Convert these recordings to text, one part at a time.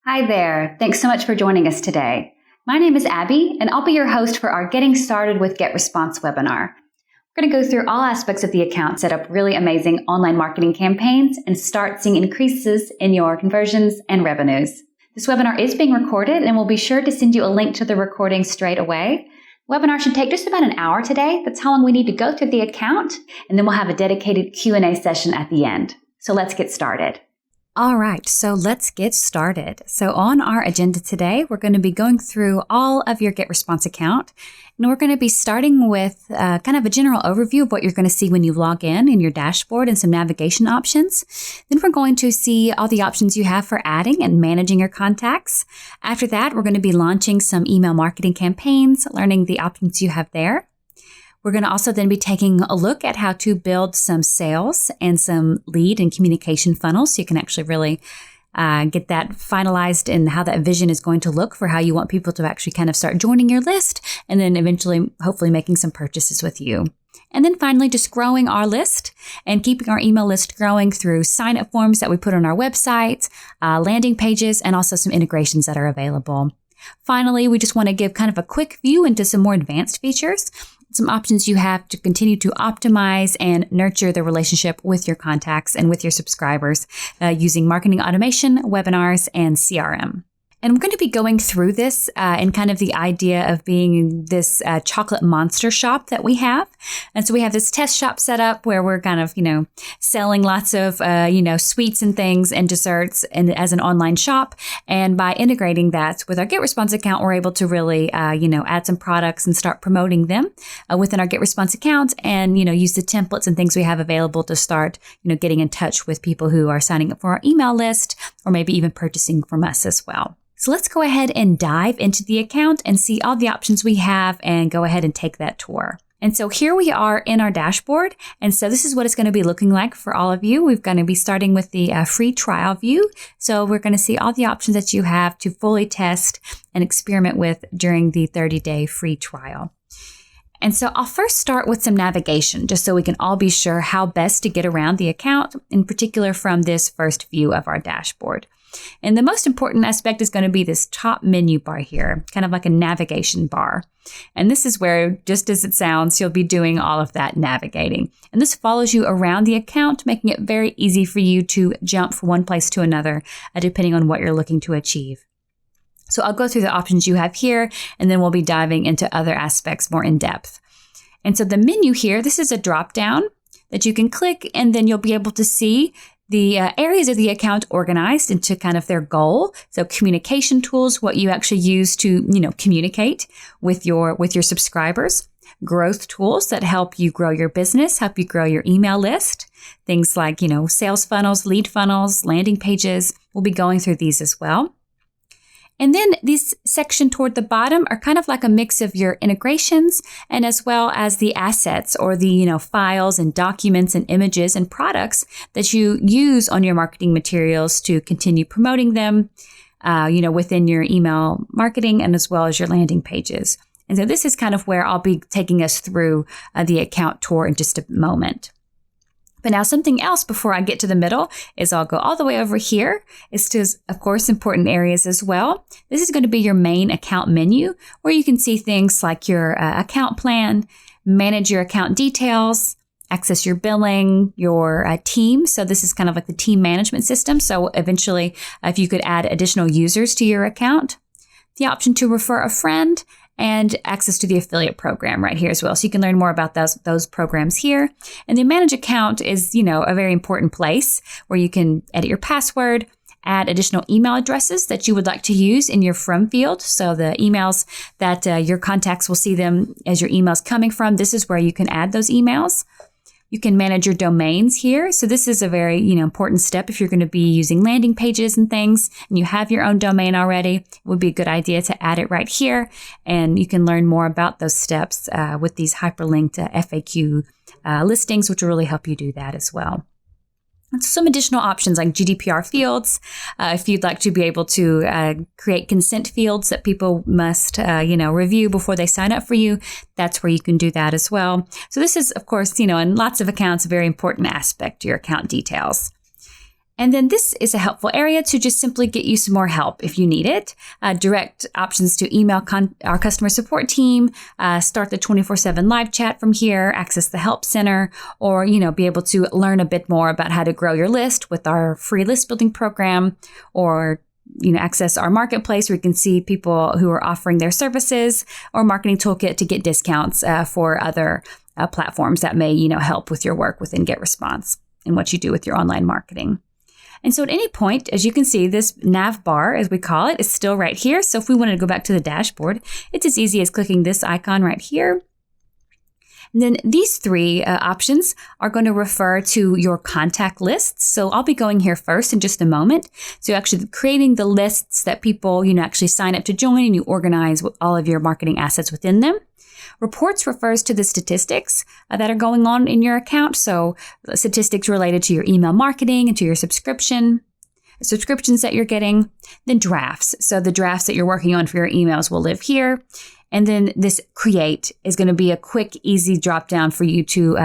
Hi there. Thanks so much for joining us today. My name is Abby, and I'll be your host for our Getting Started with GetResponse webinar. We're going to go through all aspects of the account, set up really amazing online marketing campaigns, and start seeing increases in your conversions and revenues. This webinar is being recorded, and we'll be sure to send you a link to the recording straight away. The webinar should take just about an hour today. That's how long we need to go through the account, and then we'll have a dedicated Q&A session at the end. So let's get started. All right, so let's get started. So on our agenda today, we're going to be going through all of your GetResponse account, and we're going to be starting with kind of a general overview of what you're going to see when you log in your dashboard and some navigation options. Then we're going to see all the options you have for adding and managing your contacts. After that, we're going to be launching some email marketing campaigns, learning the options you have there. We're going to also then be taking a look at how to build some sales and some lead and communication funnels so you can actually really get that finalized and how that vision is going to look for how you want people to actually kind of start joining your list and then eventually hopefully making some purchases with you. And then finally, just growing our list and keeping our email list growing through sign-up forms that we put on our website, landing pages, and also some integrations that are available. Finally, we just want to give kind of a quick view into some more advanced features, some options you have to continue to optimize and nurture the relationship with your contacts and with your subscribers using marketing automation, webinars, and CRM. And we're going to be going through this in kind of the idea of being this chocolate monster shop that we have. And so we have this test shop set up where we're kind of, selling lots of, sweets and things and desserts and as an online shop. And by integrating that with our GetResponse account, we're able to really, add some products and start promoting them within our GetResponse account and, use the templates and things we have available to start, getting in touch with people who are signing up for our email list or maybe even purchasing from us as well. So let's go ahead and dive into the account and see all the options we have and go ahead and take that tour. And so here we are in our dashboard. And so this is what it's going to be looking like for all of you. We're going to be starting with the free trial view. So we're going to see all the options that you have to fully test and experiment with during the 30-day free trial. And so I'll first start with some navigation, just so we can all be sure how best to get around the account, in particular from this first view of our dashboard. And the most important aspect is going to be this top menu bar here, kind of like a navigation bar. And this is where, just as it sounds, you'll be doing all of that navigating. And this follows you around the account, making it very easy for you to jump from one place to another, depending on what you're looking to achieve. So I'll go through the options you have here, and then we'll be diving into other aspects more in depth. And so the menu here, this is a drop down that you can click, and then you'll be able to see the areas of the account organized into kind of their goal. So communication tools, what you actually use to, communicate with your subscribers. Growth tools that help you grow your business, help you grow your email list. Things like, sales funnels, lead funnels, landing pages. We'll be going through these as well. And then this section toward the bottom are kind of like a mix of your integrations and as well as the assets or the, files and documents and images and products that you use on your marketing materials to continue promoting them, within your email marketing and as well as your landing pages. And so this is kind of where I'll be taking us through the account tour in just a moment. But now something else before I get to the middle is I'll go all the way over here. It's to, of course, important areas as well. This is going to be your main account menu where you can see things like your account plan, manage your account details, access your billing, your team. So this is kind of like the team management system. So eventually, if you could add additional users to your account, the option to refer a friend, and access to the affiliate program right here as well. So you can learn more about those programs here. And the manage account is, a very important place where you can edit your password, add additional email addresses that you would like to use in your from field. So the emails that your contacts will see them as your emails coming from. This is where you can add those emails. You can manage your domains here. So this is a very, important step if you're going to be using landing pages and things and you have your own domain already. It would be a good idea to add it right here. And you can learn more about those steps with these hyperlinked FAQ listings, which will really help you do that as well. And some additional options like GDPR fields. If you'd like to be able to create consent fields that people must, review before they sign up for you, that's where you can do that as well. So this is, of course, in lots of accounts, a very important aspect to your account details. And then this is a helpful area to just simply get you some more help if you need it. Direct options to email our customer support team, start the 24/7 live chat from here, access the help center, or, be able to learn a bit more about how to grow your list with our free list building program, or access our marketplace where you can see people who are offering their services, or marketing toolkit to get discounts for other platforms that may, help with your work within GetResponse and what you do with your online marketing. And so at any point, as you can see, this nav bar, as we call it, is still right here. So if we wanted to go back to the dashboard, it's as easy as clicking this icon right here. And then these three options are going to refer to your contact lists. So I'll be going here first in just a moment. So actually creating the lists that people, actually sign up to join, and you organize all of your marketing assets within them. Reports refers to the statistics that are going on in your account. So statistics related to your email marketing and to your subscriptions that you're getting. Then drafts. So the drafts that you're working on for your emails will live here. And then this create is going to be a quick, easy drop down for you to,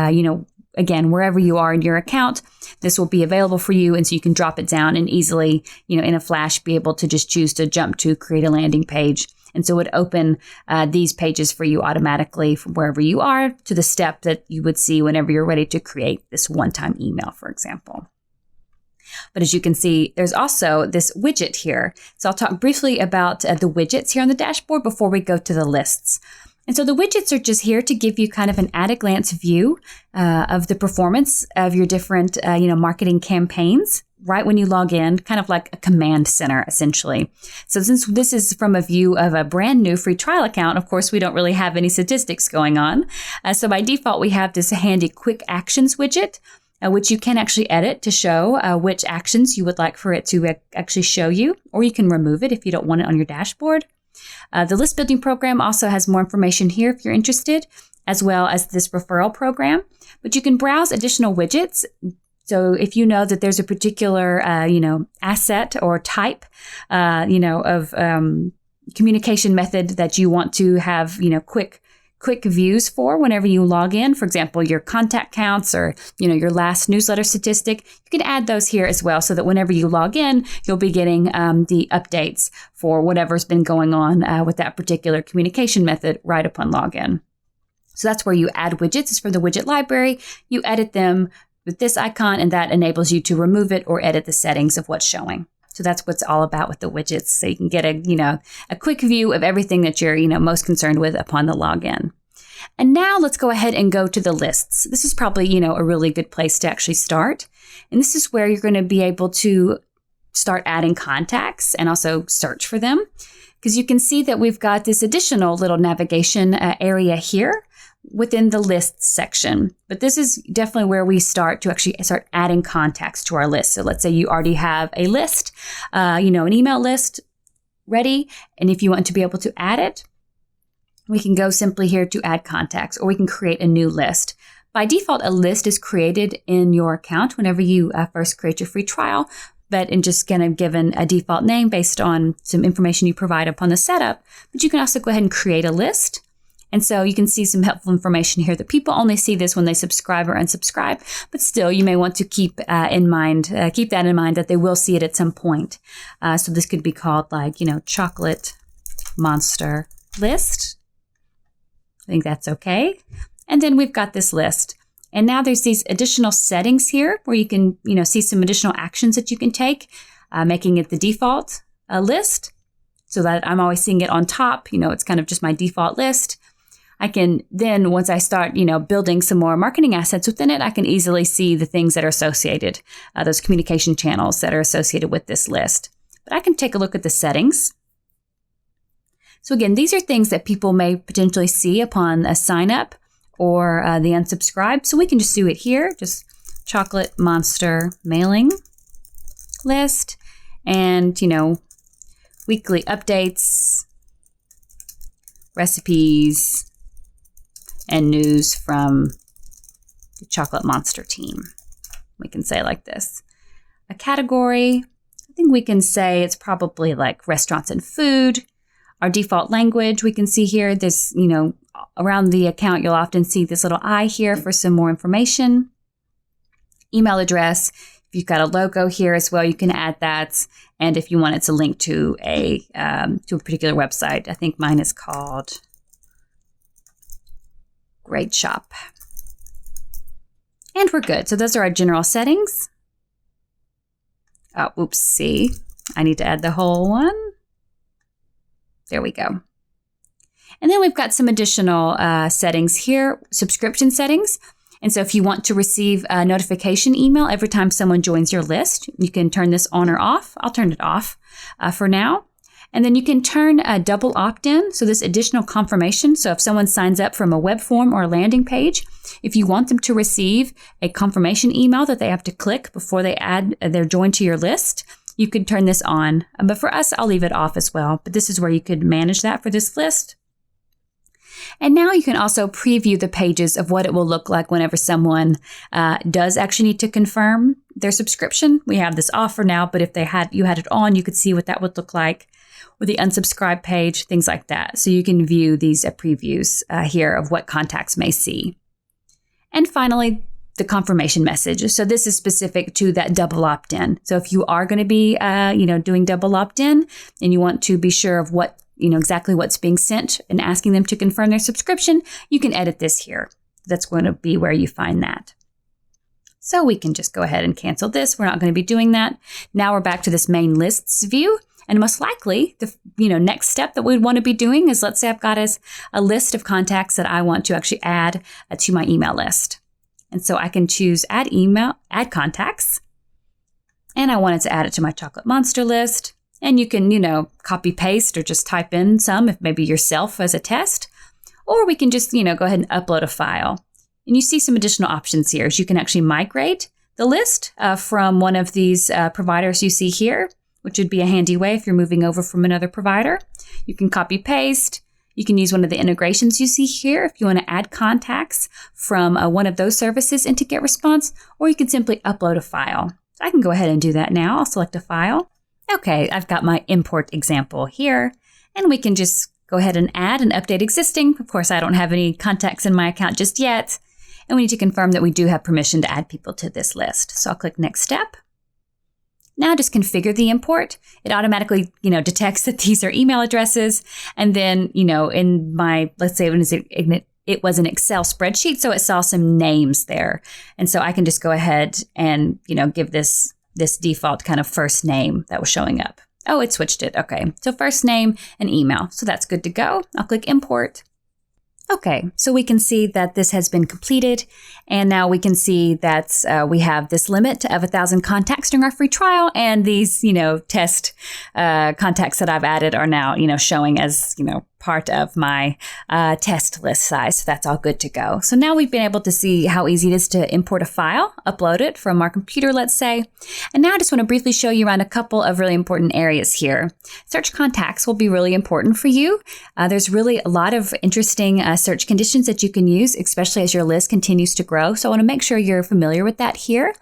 again, wherever you are in your account, this will be available for you. And so you can drop it down and easily, in a flash, be able to just choose to jump to create a landing page. And so it would open these pages for you automatically from wherever you are to the step that you would see whenever you're ready to create this one-time email, for example. But as you can see, there's also this widget here. So I'll talk briefly about the widgets here on the dashboard before we go to the lists. And so the widgets are just here to give you kind of an at-a-glance view of the performance of your different, marketing campaigns right when you log in, kind of like a command center, essentially. So since this is from a view of a brand new free trial account, of course, we don't really have any statistics going on. So by default, we have this handy quick actions widget, which you can actually edit to show which actions you would like for it to actually show you, or you can remove it if you don't want it on your dashboard. The list building program also has more information here if you're interested, as well as this referral program. But you can browse additional widgets. So if you know that there's a particular, asset or type, of communication method that you want to have, quick views for whenever you log in, for example, your contact counts or, your last newsletter statistic, you can add those here as well so that whenever you log in, you'll be getting the updates for whatever's been going on with that particular communication method right upon login. So that's where you add widgets. It's for the widget library. You edit them with this icon, and that enables you to remove it or edit the settings of what's showing. So that's what's all about with the widgets. So you can get a quick view of everything that you're, most concerned with upon the login. And now let's go ahead and go to the lists. This is probably, a really good place to actually start. And this is where you're going to be able to start adding contacts and also search for them. Because you can see that we've got this additional little navigation area here within the lists section. But this is definitely where we start to actually start adding contacts to our list. So let's say you already have a list, an email list ready. And if you want to be able to add it, we can go simply here to add contacts, or we can create a new list. By default, a list is created in your account whenever you first create your free trial, but in just kind of given a default name based on some information you provide upon the setup. But you can also go ahead and create a list. And so you can see some helpful information here that people only see this when they subscribe or unsubscribe, but still you may want to keep that in mind that they will see it at some point. So this could be called chocolate monster list. I think that's okay. And then we've got this list. And now there's these additional settings here where you can, see some additional actions that you can take, making it the default list so that I'm always seeing it on top. It's kind of just my default list. I can then, once I start, building some more marketing assets within it, I can easily see the things that are associated, those communication channels that are associated with this list. But I can take a look at the settings. So again, these are things that people may potentially see upon a sign up or the unsubscribe. So we can just do it here, just chocolate monster mailing list and, weekly updates, recipes, and news from the Chocolate Monster team. We can say like this. A category, I think we can say it's probably like restaurants and food. Our default language, we can see here, this, around the account, you'll often see this little I here for some more information. Email address, you've got a logo here as well, you can add that. And if you want it to link to a particular website, I think mine is called Great Shop. And we're good. So those are our general settings. Oh, oopsie. I need to add the whole one. There we go. And then we've got some additional settings here, subscription settings. And so if you want to receive a notification email every time someone joins your list, you can turn this on or off. I'll turn it off for now. And then you can turn a double opt-in, so this additional confirmation. So if someone signs up from a web form or a landing page, if you want them to receive a confirmation email that they have to click before they add their join to your list, you could turn this on. But for us, I'll leave it off as well. But this is where you could manage that for this list. And now you can also preview the pages of what it will look like whenever someone does actually need to confirm their subscription. We have this offer now, but if you had it on, you could see what that would look like with the unsubscribe page, things like that. So you can view these previews here of what contacts may see. And finally, the confirmation message. So this is specific to that double opt-in. So if you are going to be, doing double opt-in and you want to be sure of what exactly what's being sent and asking them to confirm their subscription, you can edit this here. That's going to be where you find that. So we can just go ahead and cancel this. We're not going to be doing that. Now we're back to this main lists view. And most likely, the next step that we'd want to be doing is, let's say I've got a list of contacts that I want to actually add to my email list. And so I can choose add contacts. And I wanted to add it to my chocolate monster list. And you can, copy paste or just type in some, if maybe yourself as a test. Or we can just, go ahead and upload a file. And you see some additional options here. You can actually migrate the list from one of these providers you see here, which would be a handy way if you're moving over from another provider. You can copy paste. You can use one of the integrations you see here if you want to add contacts from one of those services into GetResponse, or you can simply upload a file. So I can go ahead and do that now. I'll select a file. Okay, I've got my import example here, and we can just go ahead and add and update existing. Of course, I don't have any contacts in my account just yet, and we need to confirm that we do have permission to add people to this list. So I'll click Next Step. Now just configure the import. It automatically, detects that these are email addresses, and then, in my, let's say it was an Excel spreadsheet, so it saw some names there, and so I can just go ahead and, give this default kind of first name that was showing up. Oh, it switched it. Okay. So first name and email. So that's good to go. I'll click import. Okay. So we can see that this has been completed. And now we can see that we have this limit of 1,000 contacts during our free trial. And these, test contacts that I've added are now, showing as, part of my test list size. So that's all good to go. So now we've been able to see how easy it is to import a file, upload it from our computer, let's say. And now I just want to briefly show you around a couple of really important areas here. Search contacts will be really important for you. There's really a lot of interesting search conditions that you can use, especially as your list continues to grow. So I want to make sure you're familiar with that here.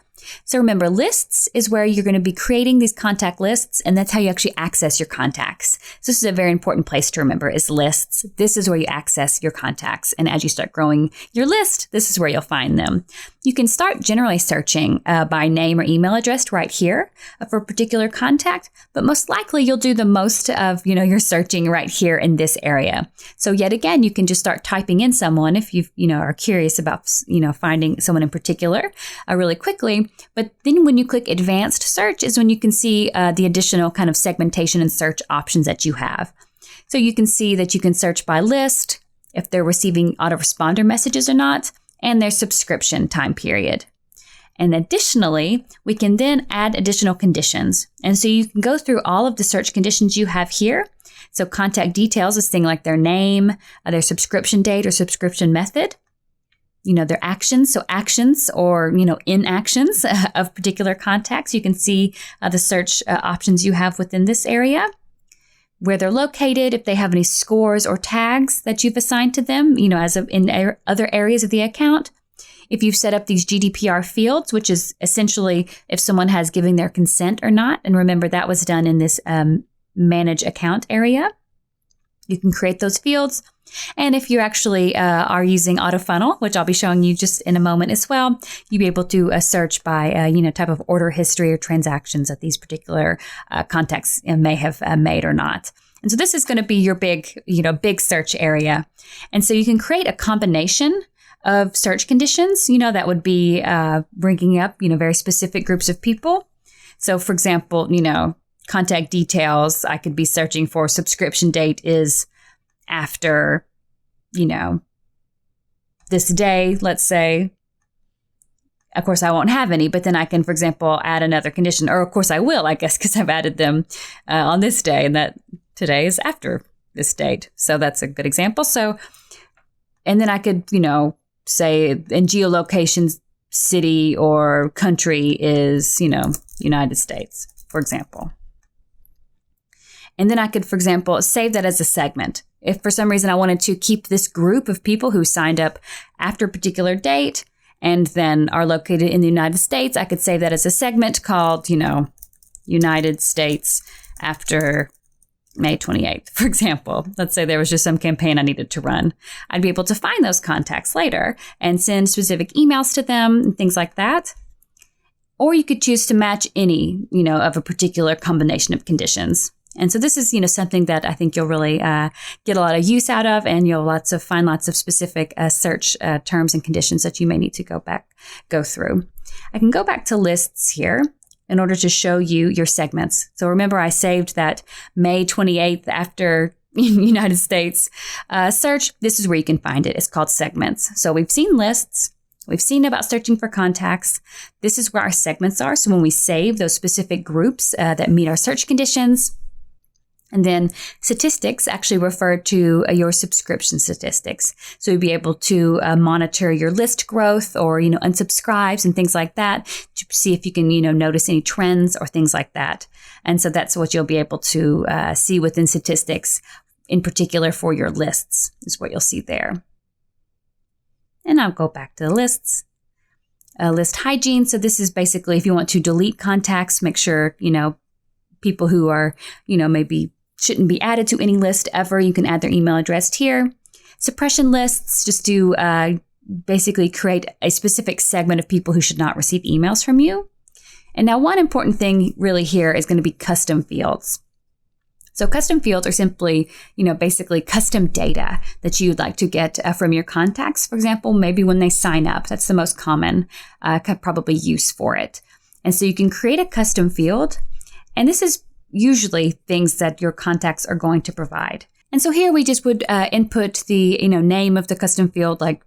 So remember, lists is where you're going to be creating these contact lists, and that's how you actually access your contacts. So this is a very important place to remember, is lists. This is where you access your contacts. And as you start growing your list, this is where you'll find them. You can start generally searching by name or email address right here for a particular contact, but most likely you'll do the most of, your searching right here in this area. So yet again, you can just start typing in someone if you, are curious about, finding someone in particular really quickly. But then when you click advanced search is when you can see the additional kind of segmentation and search options that you have. So you can see that you can search by list, if they're receiving autoresponder messages or not, and their subscription time period. And additionally, we can then add additional conditions. And so you can go through all of the search conditions you have here. So contact details is things like their name, their subscription date or subscription method, their actions. So actions or, inactions of particular contacts. You can see the search options you have within this area, where they're located, if they have any scores or tags that you've assigned to them, as of in other areas of the account. If you've set up these GDPR fields, which is essentially if someone has given their consent or not. And remember, that was done in this manage account area. You can create those fields. And if you actually are using Autofunnel, which I'll be showing you just in a moment as well, you'll be able to search by, type of order history or transactions that these particular contacts may have made or not. And so this is going to be your big search area. And so you can create a combination of search conditions, that would be bringing up, very specific groups of people. So for example, contact details, I could be searching for subscription date is after, this day, let's say. Of course, I won't have any, but then I can, for example, add another condition. Or of course I will, I guess, because I've added them on this day, and that today is after this date. So that's a good example. So, and then I could, say in geolocation, city or country is, United States, for example. And then I could, for example, save that as a segment. If for some reason I wanted to keep this group of people who signed up after a particular date and then are located in the United States, I could save that as a segment called, United States after May 28th, for example. Let's say there was just some campaign I needed to run. I'd be able to find those contacts later and send specific emails to them and things like that. Or you could choose to match any, of a particular combination of conditions. And so this is, something that I think you'll really get a lot of use out of, and you'll find lots of specific search terms and conditions that you may need to go through. I can go back to lists here in order to show you your segments. So remember, I saved that May 28th after United States search. This is where you can find it. It's called segments. So we've seen lists. We've seen about searching for contacts. This is where our segments are. So when we save those specific groups that meet our search conditions. And then statistics actually refer to your subscription statistics. So you'll be able to monitor your list growth or, unsubscribes and things like that to see if you can, notice any trends or things like that. And so that's what you'll be able to see within statistics, in particular for your lists, is what you'll see there. And I'll go back to the lists. List hygiene. So this is basically if you want to delete contacts, make sure, people who are, maybe shouldn't be added to any list ever. You can add their email address here. Suppression lists just do basically create a specific segment of people who should not receive emails from you. And now one important thing really here is going to be custom fields. So custom fields are simply, basically custom data that you'd like to get from your contacts. For example, maybe when they sign up, that's the most common probably use for it. And so you can create a custom field. And this is usually things that your contacts are going to provide. And so here we just would input the, name of the custom field, like,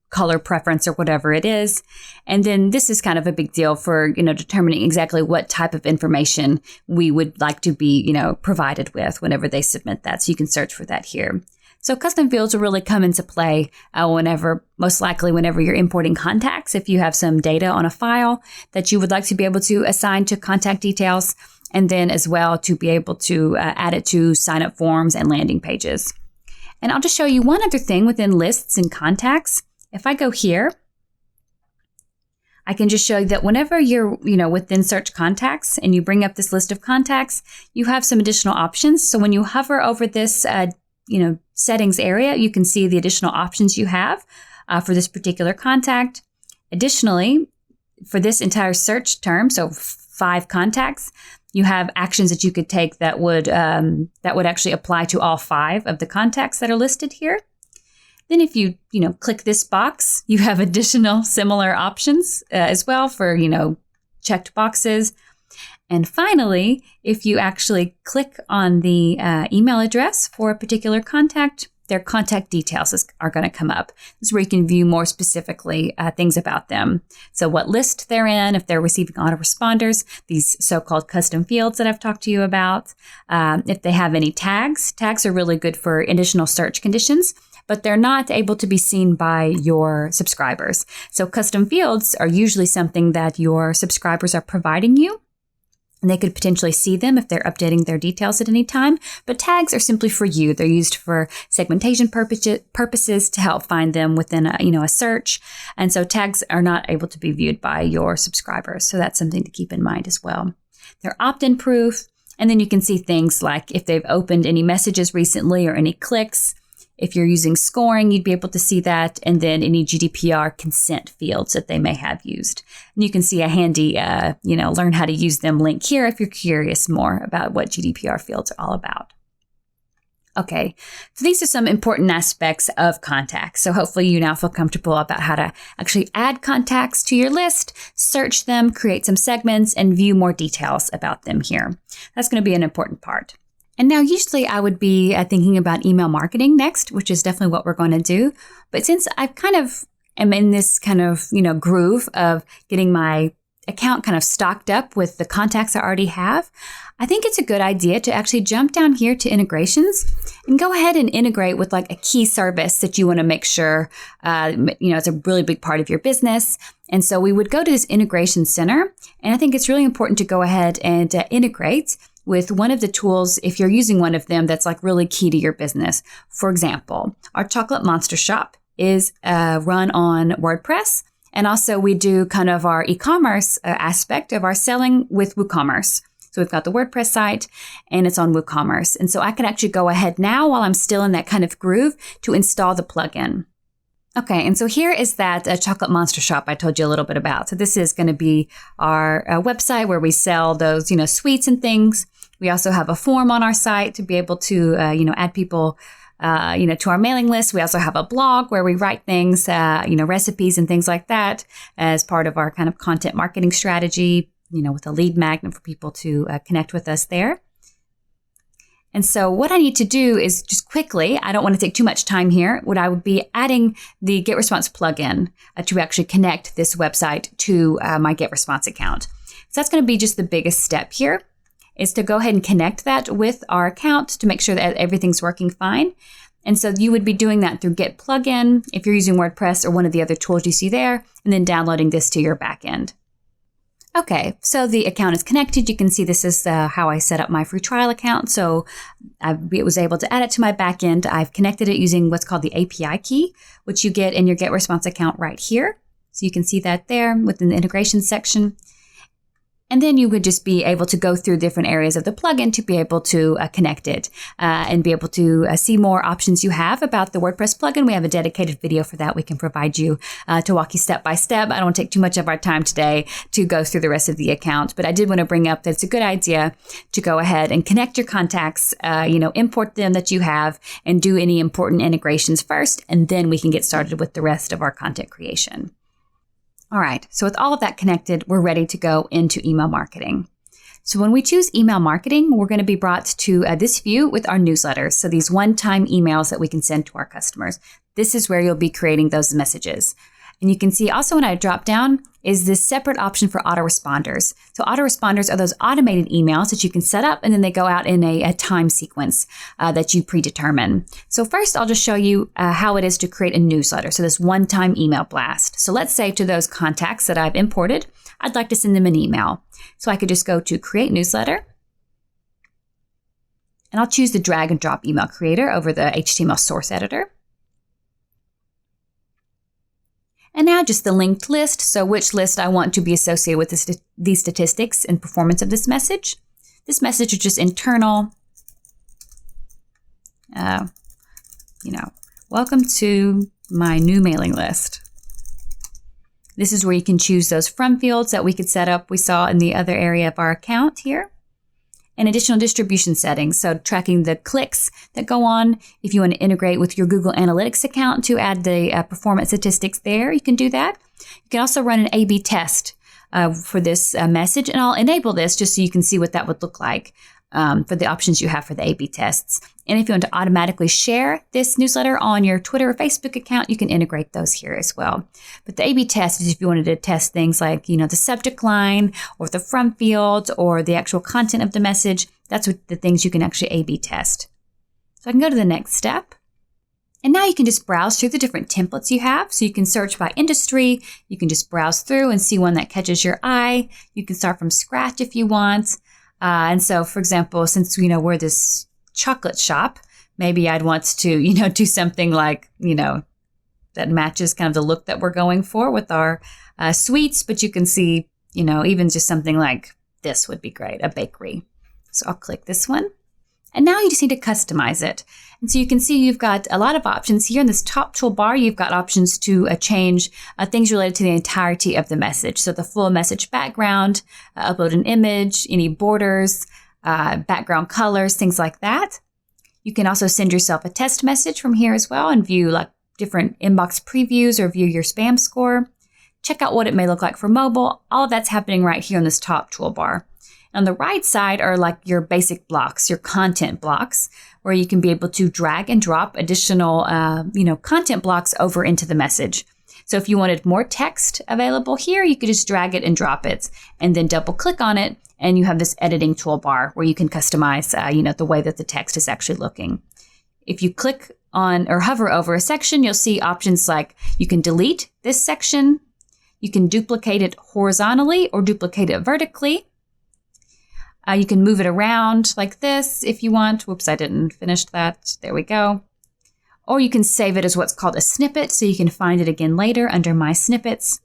color preference or whatever it is. And then this is kind of a big deal for, determining exactly what type of information we would like to be, provided with whenever they submit that. So you can search for that here. So custom fields will really come into play most likely whenever you're importing contacts. If you have some data on a file that you would like to be able to assign to contact details, and then as well to be able to add it to sign-up forms and landing pages. And I'll just show you one other thing within lists and contacts. If I go here, I can just show you that whenever you're, within search contacts and you bring up this list of contacts, you have some additional options. So when you hover over this, settings area, you can see the additional options you have for this particular contact. Additionally, for this entire search term, so 5 contacts, you have actions that you could take that would actually apply to all 5 of the contacts that are listed here. Then if you, click this box, you have additional similar options as well for, checked boxes. And finally, if you actually click on the email address for a particular contact, their contact details are going to come up. This is where you can view more specifically things about them. So what list they're in, if they're receiving autoresponders, these so-called custom fields that I've talked to you about. If they have any tags. Tags are really good for additional search conditions, but they're not able to be seen by your subscribers. So custom fields are usually something that your subscribers are providing you. And they could potentially see them if they're updating their details at any time. But tags are simply for you. They're used for segmentation purposes to help find them within a search. And so tags are not able to be viewed by your subscribers. So that's something to keep in mind as well. They're opt-in proof. And then you can see things like if they've opened any messages recently or any clicks. If you're using scoring, you'd be able to see that, and then any GDPR consent fields that they may have used. And you can see a handy, learn how to use them link here if you're curious more about what GDPR fields are all about. Okay, so these are some important aspects of contacts. So hopefully you now feel comfortable about how to actually add contacts to your list, search them, create some segments, and view more details about them here. That's going to be an important part. And now usually I would be thinking about email marketing next, which is definitely what we're going to do. But since I kind of am in this kind of, groove of getting my account kind of stocked up with the contacts I already have, I think it's a good idea to actually jump down here to integrations and go ahead and integrate with like a key service that you want to make sure, it's a really big part of your business. And so we would go to this integration center. And I think it's really important to go ahead and integrate with one of the tools if you're using one of them that's like really key to your business. For example, our Chocolate Monster Shop is run on WordPress. And also we do kind of our e-commerce aspect of our selling with WooCommerce. So we've got the WordPress site and it's on WooCommerce. And so I can actually go ahead now while I'm still in that kind of groove to install the plugin. Okay, and so here is that Chocolate Monster Shop I told you a little bit about. So this is going to be our website where we sell those, sweets and things. We also have a form on our site to be able to, add people, to our mailing list. We also have a blog where we write things, recipes and things like that as part of our kind of content marketing strategy, with a lead magnet for people to connect with us there. And so what I need to do is just quickly, I don't want to take too much time here, what I would be adding the GetResponse plugin to actually connect this website to my GetResponse account. So that's going to be just the biggest step here, is to go ahead and connect that with our account to make sure that everything's working fine. And so you would be doing that through Get Plugin if you're using WordPress or one of the other tools you see there, and then downloading this to your backend. Okay, so the account is connected. You can see this is how I set up my free trial account. So I was able to add it to my backend. I've connected it using what's called the API key, which you get in your GetResponse account right here. So you can see that there within the integration section. And then you would just be able to go through different areas of the plugin to be able to connect it and be able to see more options you have about the WordPress plugin. We have a dedicated video for that we can provide you to walk you step by step. I don't want to take too much of our time today to go through the rest of the account, but I did want to bring up that it's a good idea to go ahead and connect your contacts, import them that you have and do any important integrations first, and then we can get started with the rest of our content creation. All right, so with all of that connected, we're ready to go into email marketing. So when we choose email marketing, we're going to be brought to this view with our newsletters. So these one-time emails that we can send to our customers. This is where you'll be creating those messages. And you can see also when I drop down is this separate option for autoresponders. So autoresponders are those automated emails that you can set up and then they go out in a time sequence that you predetermine. So first I'll just show you how it is to create a newsletter. So this one-time email blast. So let's say to those contacts that I've imported, I'd like to send them an email. So I could just go to create newsletter. And I'll choose the drag and drop email creator over the HTML source editor. And now just the linked list, so which list I want to be associated with these statistics and performance of this message. This message is just internal. Welcome to my new mailing list. This is where you can choose those from fields that we could set up. We saw in the other area of our account here. And additional distribution settings, so tracking the clicks that go on. If you want to integrate with your Google Analytics account to add the performance statistics there, you can do that. You can also run an A/B test for this message, and I'll enable this just so you can see what that would look like for the options you have for the A/B tests. And if you want to automatically share this newsletter on your Twitter or Facebook account, you can integrate those here as well. But the A/B test is if you wanted to test things like, the subject line or the from field or the actual content of the message. That's what the things you can actually A/B test. So I can go to the next step. And now you can just browse through the different templates you have. So you can search by industry. You can just browse through and see one that catches your eye. You can start from scratch if you want. And so, for example, since we're this chocolate shop, maybe I'd want to, do something like, that matches kind of the look that we're going for with our sweets. But you can see, even just something like this would be great, a bakery. So I'll click this one. And now you just need to customize it. And so you can see you've got a lot of options here in this top toolbar. You've got options to change things related to the entirety of the message. So the full message background, upload an image, any borders, background colors, things like that. You can also send yourself a test message from here as well and view like different inbox previews or view your spam score. Check out what it may look like for mobile. All of that's happening right here on this top toolbar. On the right side are like your basic blocks, your content blocks, where you can be able to drag and drop additional, content blocks over into the message. So if you wanted more text available here, you could just drag it and drop it and then double click on it. And you have this editing toolbar where you can customize, the way that the text is actually looking. If you click on or hover over a section, you'll see options like you can delete this section. You can duplicate it horizontally or duplicate it vertically. You can move it around like this if you want. Whoops, I didn't finish that. There we go. Or you can save it as what's called a snippet, so you can find it again later under My Snippets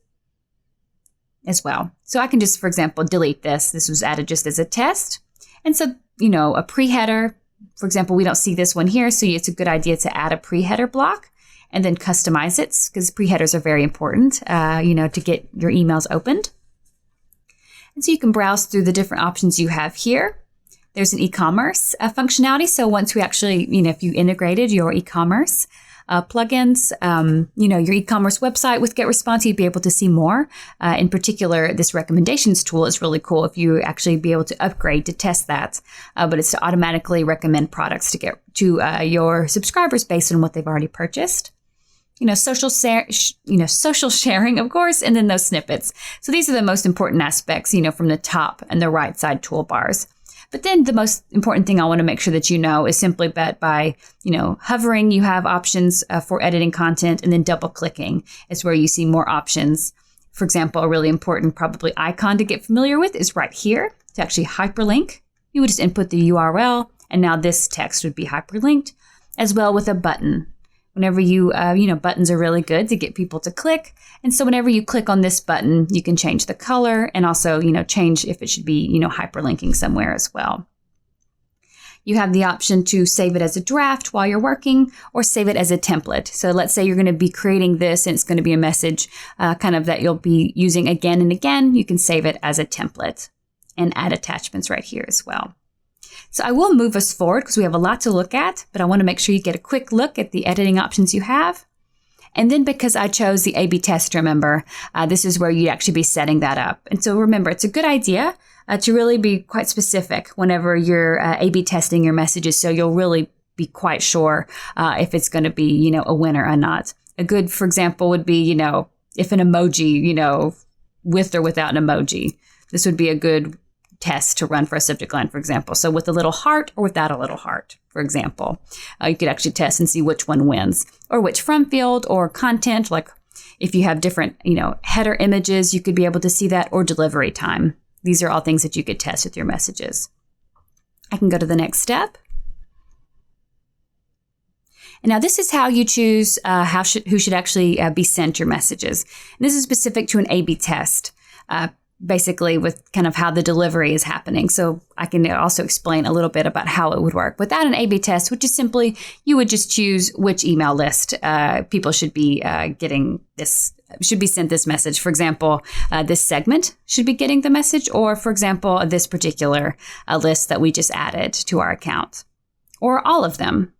as well. So I can just, for example, delete this. This was added just as a test. And so, a pre-header, for example, we don't see this one here, so it's a good idea to add a pre-header block and then customize it, because pre-headers are very important, to get your emails opened. And so you can browse through the different options you have here. There's an e-commerce functionality. So once we actually, if you integrated your e-commerce plugins, your e-commerce website with GetResponse, you'd be able to see more. In particular, this recommendations tool is really cool if you actually be able to upgrade to test that. But it's to automatically recommend products to get to your subscribers based on what they've already purchased. Social sharing, of course, and then those snippets. So these are the most important aspects, from the top and the right side toolbars. But then the most important thing I want to make sure that you know is simply that by, hovering, you have options for editing content, and then double clicking is where you see more options. For example, a really important probably icon to get familiar with is right here to actually hyperlink. You would just input the URL, and now this text would be hyperlinked, as well with a button. Whenever buttons are really good to get people to click. And so whenever you click on this button, you can change the color and also, change if it should be, hyperlinking somewhere as well. You have the option to save it as a draft while you're working or save it as a template. So let's say you're going to be creating this and it's going to be a message that you'll be using again and again. You can save it as a template and add attachments right here as well. So I will move us forward because we have a lot to look at, but I want to make sure you get a quick look at the editing options you have. And then because I chose the A/B test, remember, this is where you'd actually be setting that up. And so remember, it's a good idea to really be quite specific whenever you're A/B testing your messages, so you'll really be quite sure if it's going to be, a winner or not. A good, for example, would be, if an emoji, with or without an emoji. This would be a good test to run for a subject line, for example. So with a little heart or without a little heart, for example, you could actually test and see which one wins, or which from field or content. Like if you have different, header images, you could be able to see that, or delivery time. These are all things that you could test with your messages. I can go to the next step. And now this is how you choose who should actually be sent your messages. And this is specific to an A/B test. Basically with kind of how the delivery is happening. So I can also explain a little bit about how it would work. Without an A/B test, which is simply, you would just choose which email list people should be getting this, should be sent this message. For example, this segment should be getting the message, or for example, this particular list that we just added to our account, or all of them.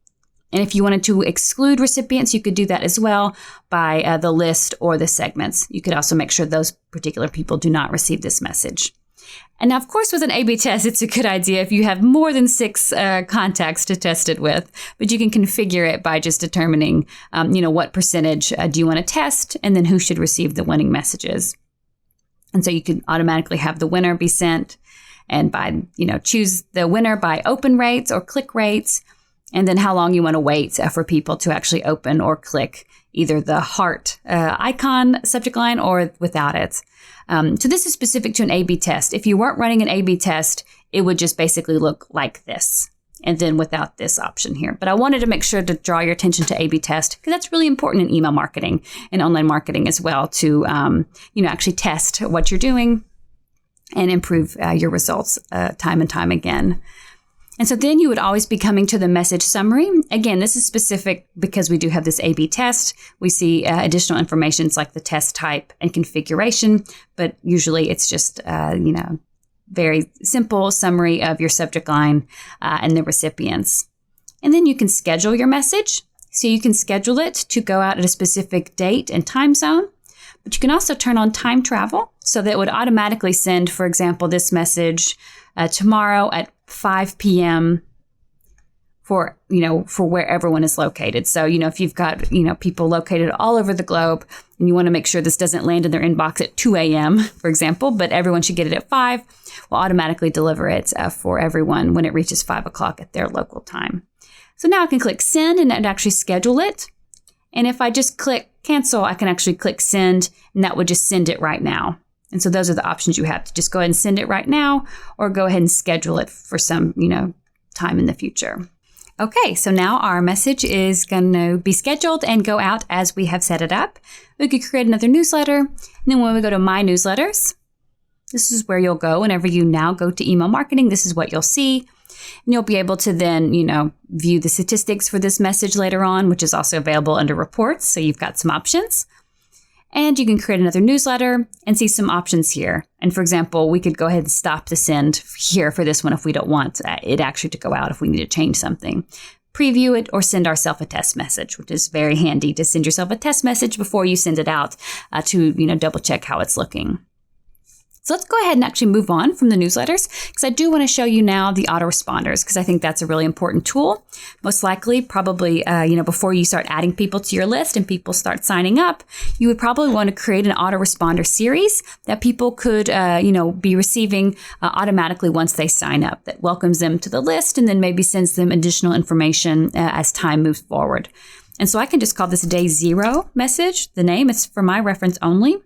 And if you wanted to exclude recipients, you could do that as well by the list or the segments. You could also make sure those particular people do not receive this message. And now, of course, with an A/B test, it's a good idea if you have more than 6 contacts to test it with, but you can configure it by just determining, what percentage do you want to test, and then who should receive the winning messages. And so you can automatically have the winner be sent, and by, choose the winner by open rates or click rates, and then how long you want to wait for people to actually open or click either the heart icon subject line or without it. So this is specific to an A/B test. If you weren't running an A/B test, it would just basically look like this, and then without this option here. But I wanted to make sure to draw your attention to A/B test, because that's really important in email marketing and online marketing as well, to actually test what you're doing and improve your results time and time again. And so then you would always be coming to the message summary. Again, this is specific because we do have this A/B test. We see additional information like the test type and configuration, but usually it's just, very simple summary of your subject line and the recipients. And then you can schedule your message. So you can schedule it to go out at a specific date and time zone, but you can also turn on time travel so that it would automatically send, for example, this message tomorrow at 5 p.m. for where everyone is located. So, if you've got, people located all over the globe and you want to make sure this doesn't land in their inbox at 2 a.m., for example, but everyone should get it at 5, we'll automatically deliver it for everyone when it reaches 5 o'clock at their local time. So now I can click send and actually schedule it. And if I just click cancel, I can actually click send and that would just send it right now. And so those are the options you have to just go ahead and send it right now or go ahead and schedule it for some, time in the future. Okay, so now our message is going to be scheduled and go out as we have set it up. We could create another newsletter. And then when we go to My Newsletters, this is where you'll go whenever you now go to email marketing. This is what you'll see. And you'll be able to then, view the statistics for this message later on, which is also available under reports. So you've got some options. And you can create another newsletter and see some options here. And for example, we could go ahead and stop the send here for this one if we don't want it actually to go out, if we need to change something. Preview it or send ourselves a test message, which is very handy to send yourself a test message before you send it out to double check how it's looking. So let's go ahead and actually move on from the newsletters because I do want to show you now the autoresponders because I think that's a really important tool. Most likely, probably, before you start adding people to your list and people start signing up, you would probably want to create an autoresponder series that people could, be receiving automatically once they sign up that welcomes them to the list and then maybe sends them additional information as time moves forward. And so I can just call this day 0 message. The name is for my reference only.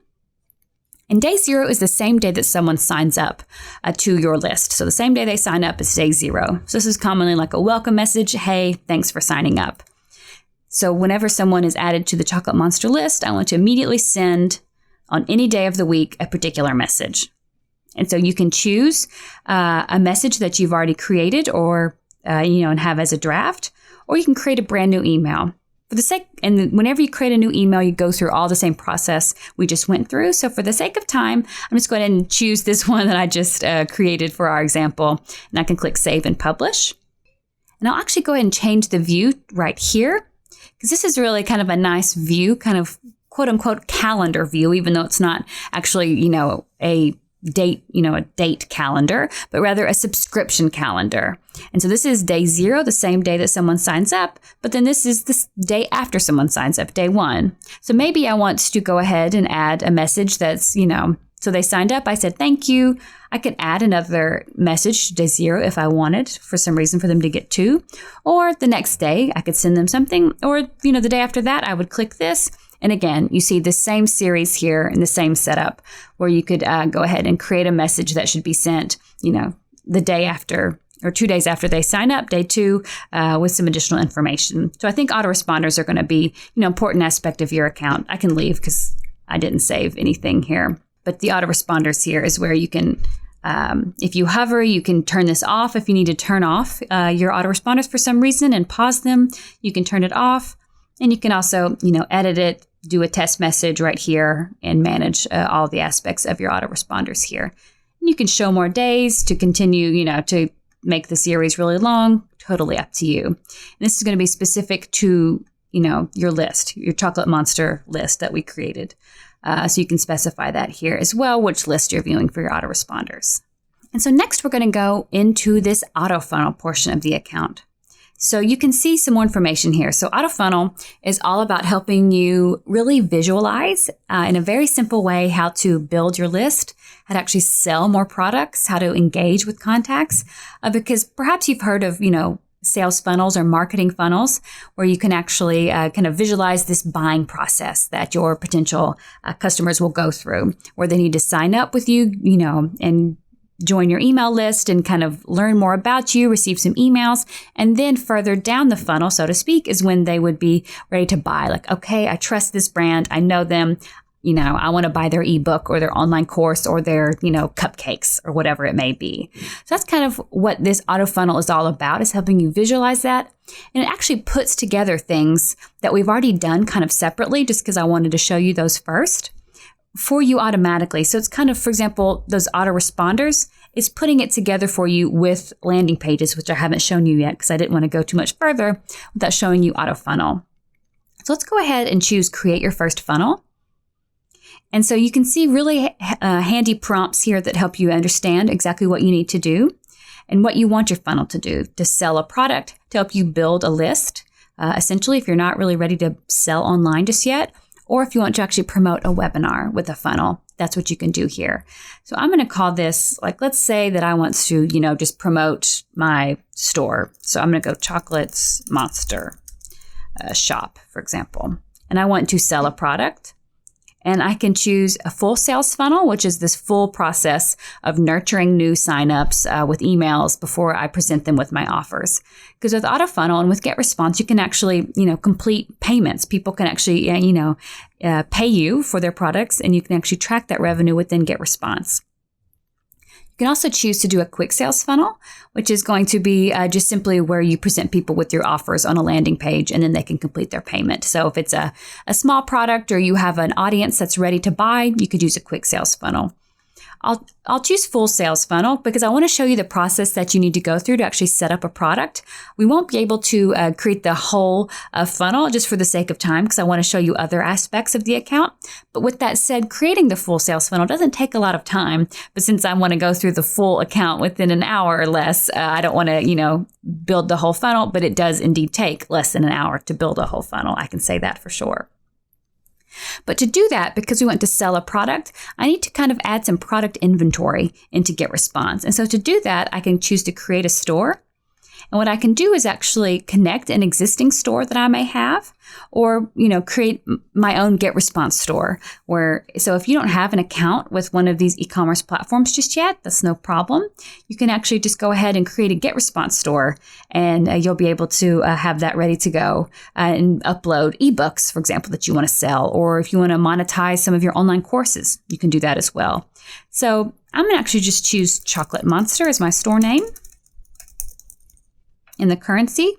And day 0 is the same day that someone signs up to your list. So the same day they sign up is day 0. So this is commonly like a welcome message. Hey, thanks for signing up. So whenever someone is added to the Chocolate Monster list, I want to immediately send on any day of the week a particular message. And so you can choose a message that you've already created or, and have as a draft, or you can create a brand new email. And whenever you create a new email, you go through all the same process we just went through. So for the sake of time, I'm just going to go ahead and choose this one that I just created for our example. And I can click Save and Publish. And I'll actually go ahead and change the view right here because this is really kind of a nice view, kind of quote unquote calendar view, even though it's not actually, a date calendar, but rather a subscription calendar. And so this is day 0, the same day that someone signs up, but then this is the day after someone signs up, day 1. So maybe I want to go ahead and add a message that's, so they signed up, I said, thank you. I could add another message to day 0 if I wanted for some reason for them to get to, or the next day I could send them something, or, the day after that, I would click this. And again, you see the same series here in the same setup where you could go ahead and create a message that should be sent, the day after or 2 days after they sign up, day 2, with some additional information. So I think autoresponders are going to be, important aspect of your account. I can leave because I didn't save anything here. But the autoresponders here is where you can, if you hover, you can turn this off. If you need to turn off your autoresponders for some reason and pause them, you can turn it off. And you can also, edit it, do a test message right here and manage all the aspects of your autoresponders here. And you can show more days to continue, to make the series really long, totally up to you. And this is going to be specific to, your list, your Chocolate Monster list that we created. So you can specify that here as well, which list you're viewing for your autoresponders. And so next we're going to go into this Autofunnel portion of the account. So you can see some more information here. So Autofunnel is all about helping you really visualize in a very simple way how to build your list, how to actually sell more products, how to engage with contacts. Because perhaps you've heard of, sales funnels or marketing funnels where you can actually kind of visualize this buying process that your potential customers will go through, where they need to sign up with you, and join your email list and kind of learn more about you, receive some emails. And then further down the funnel, so to speak, is when they would be ready to buy. Like, okay, I trust this brand. I know them. I want to buy their ebook or their online course or their, cupcakes or whatever it may be. So that's kind of what this Autofunnel is all about, is helping you visualize that. And it actually puts together things that we've already done kind of separately, just because I wanted to show you those first for you automatically. So it's kind of, for example, those autoresponders, is putting it together for you with landing pages, which I haven't shown you yet because I didn't want to go too much further without showing you Autofunnel. So let's go ahead and choose Create Your First Funnel. And so you can see really handy prompts here that help you understand exactly what you need to do and what you want your funnel to do: to sell a product, to help you build a list, essentially if you're not really ready to sell online just yet, or if you want to actually promote a webinar with a funnel. That's what you can do here. So I'm going to call this, like, let's say that I want to, just promote my store. So I'm going to go Chocolates Monster Shop, for example, and I want to sell a product. And I can choose a full sales funnel, which is this full process of nurturing new signups with emails before I present them with my offers. Because with Autofunnel and with GetResponse, you can actually, complete payments. People can actually, pay you for their products, and you can actually track that revenue within GetResponse. You can also choose to do a quick sales funnel, which is going to be just simply where you present people with your offers on a landing page, and then they can complete their payment. So if it's a small product or you have an audience that's ready to buy, you could use a quick sales funnel. I'll choose full sales funnel because I want to show you the process that you need to go through to actually set up a product. We won't be able to create the whole funnel just for the sake of time, because I want to show you other aspects of the account. But with that said, creating the full sales funnel doesn't take a lot of time. But since I want to go through the full account within an hour or less, I don't want to, build the whole funnel, but it does indeed take less than an hour to build a whole funnel. I can say that for sure. But to do that, because we want to sell a product, I need to kind of add some product inventory into GetResponse. And so to do that, I can choose to create a store. And what I can do is actually connect an existing store that I may have, or, create my own GetResponse store so if you don't have an account with one of these e-commerce platforms just yet, that's no problem. You can actually just go ahead and create a GetResponse store, and you'll be able to have that ready to go and upload ebooks, for example, that you want to sell, or if you want to monetize some of your online courses, you can do that as well. So I'm going to actually just choose Chocolate Monster as my store name in the currency.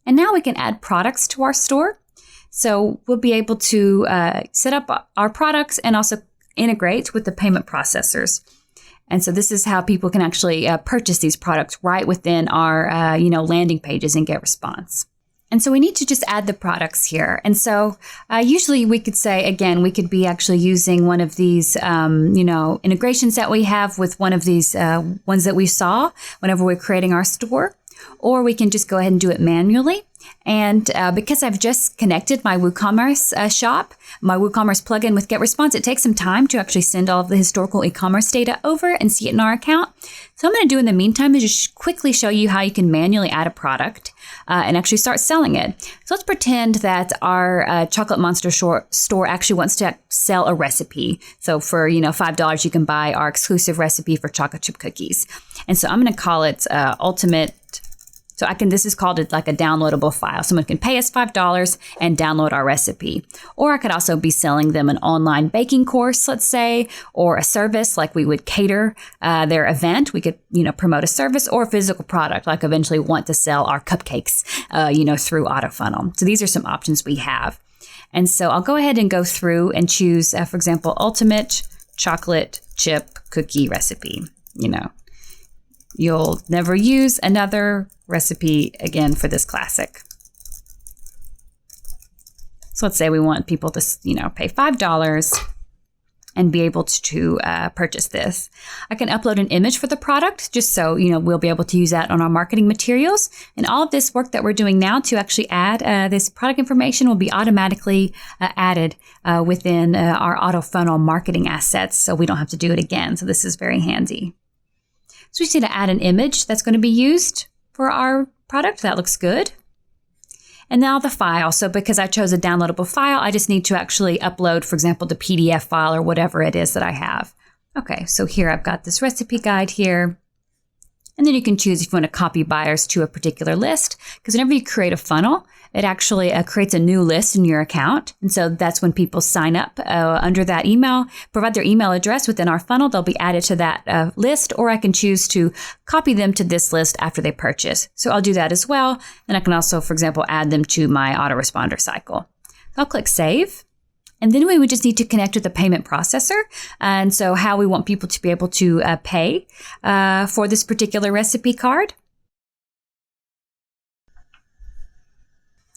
And now we can add products to our store. So we'll be able to set up our products and also integrate with the payment processors. And so this is how people can actually purchase these products right within our landing pages in GetResponse. And so we need to just add the products here. And so usually we could say, again, we could be actually using one of these, integrations that we have with one of these ones that we saw whenever we're creating our store. Or we can just go ahead and do it manually. And because I've just connected my WooCommerce shop, my WooCommerce plugin with GetResponse, it takes some time to actually send all of the historical e-commerce data over and see it in our account. So I'm going to do in the meantime is just quickly show you how you can manually add a product and actually start selling it. So let's pretend that our Chocolate Monster store actually wants to sell a recipe. So for $5, you can buy our exclusive recipe for chocolate chip cookies. And so I'm going to call it Ultimate. So this is called like a downloadable file. Someone can pay us $5 and download our recipe. Or I could also be selling them an online baking course, let's say, or a service, like we would cater their event. We could, promote a service, or a physical product, like eventually want to sell our cupcakes, through Autofunnel. So these are some options we have. And so I'll go ahead and go through and choose, for example, Ultimate Chocolate Chip Cookie Recipe. You'll never use another recipe again for this classic. So let's say we want people to, pay $5 and be able to purchase this. I can upload an image for the product just so, we'll be able to use that on our marketing materials. And all of this work that we're doing now to actually add this product information will be automatically added within our Autofunnel marketing assets, so we don't have to do it again. So this is very handy. So we just need to add an image that's going to be used for our product. That looks good. And now the file. So because I chose a downloadable file, I just need to actually upload, for example, the PDF file or whatever it is that I have. Okay, so here I've got this recipe guide here. And then you can choose if you want to copy buyers to a particular list, because whenever you create a funnel, it actually creates a new list in your account. And so that's when people sign up under that email, provide their email address within our funnel. They'll be added to that list, or I can choose to copy them to this list after they purchase. So I'll do that as well. And I can also, for example, add them to my autoresponder cycle. I'll click Save. And then we would just need to connect with the payment processor. And so how we want people to be able to pay for this particular recipe card.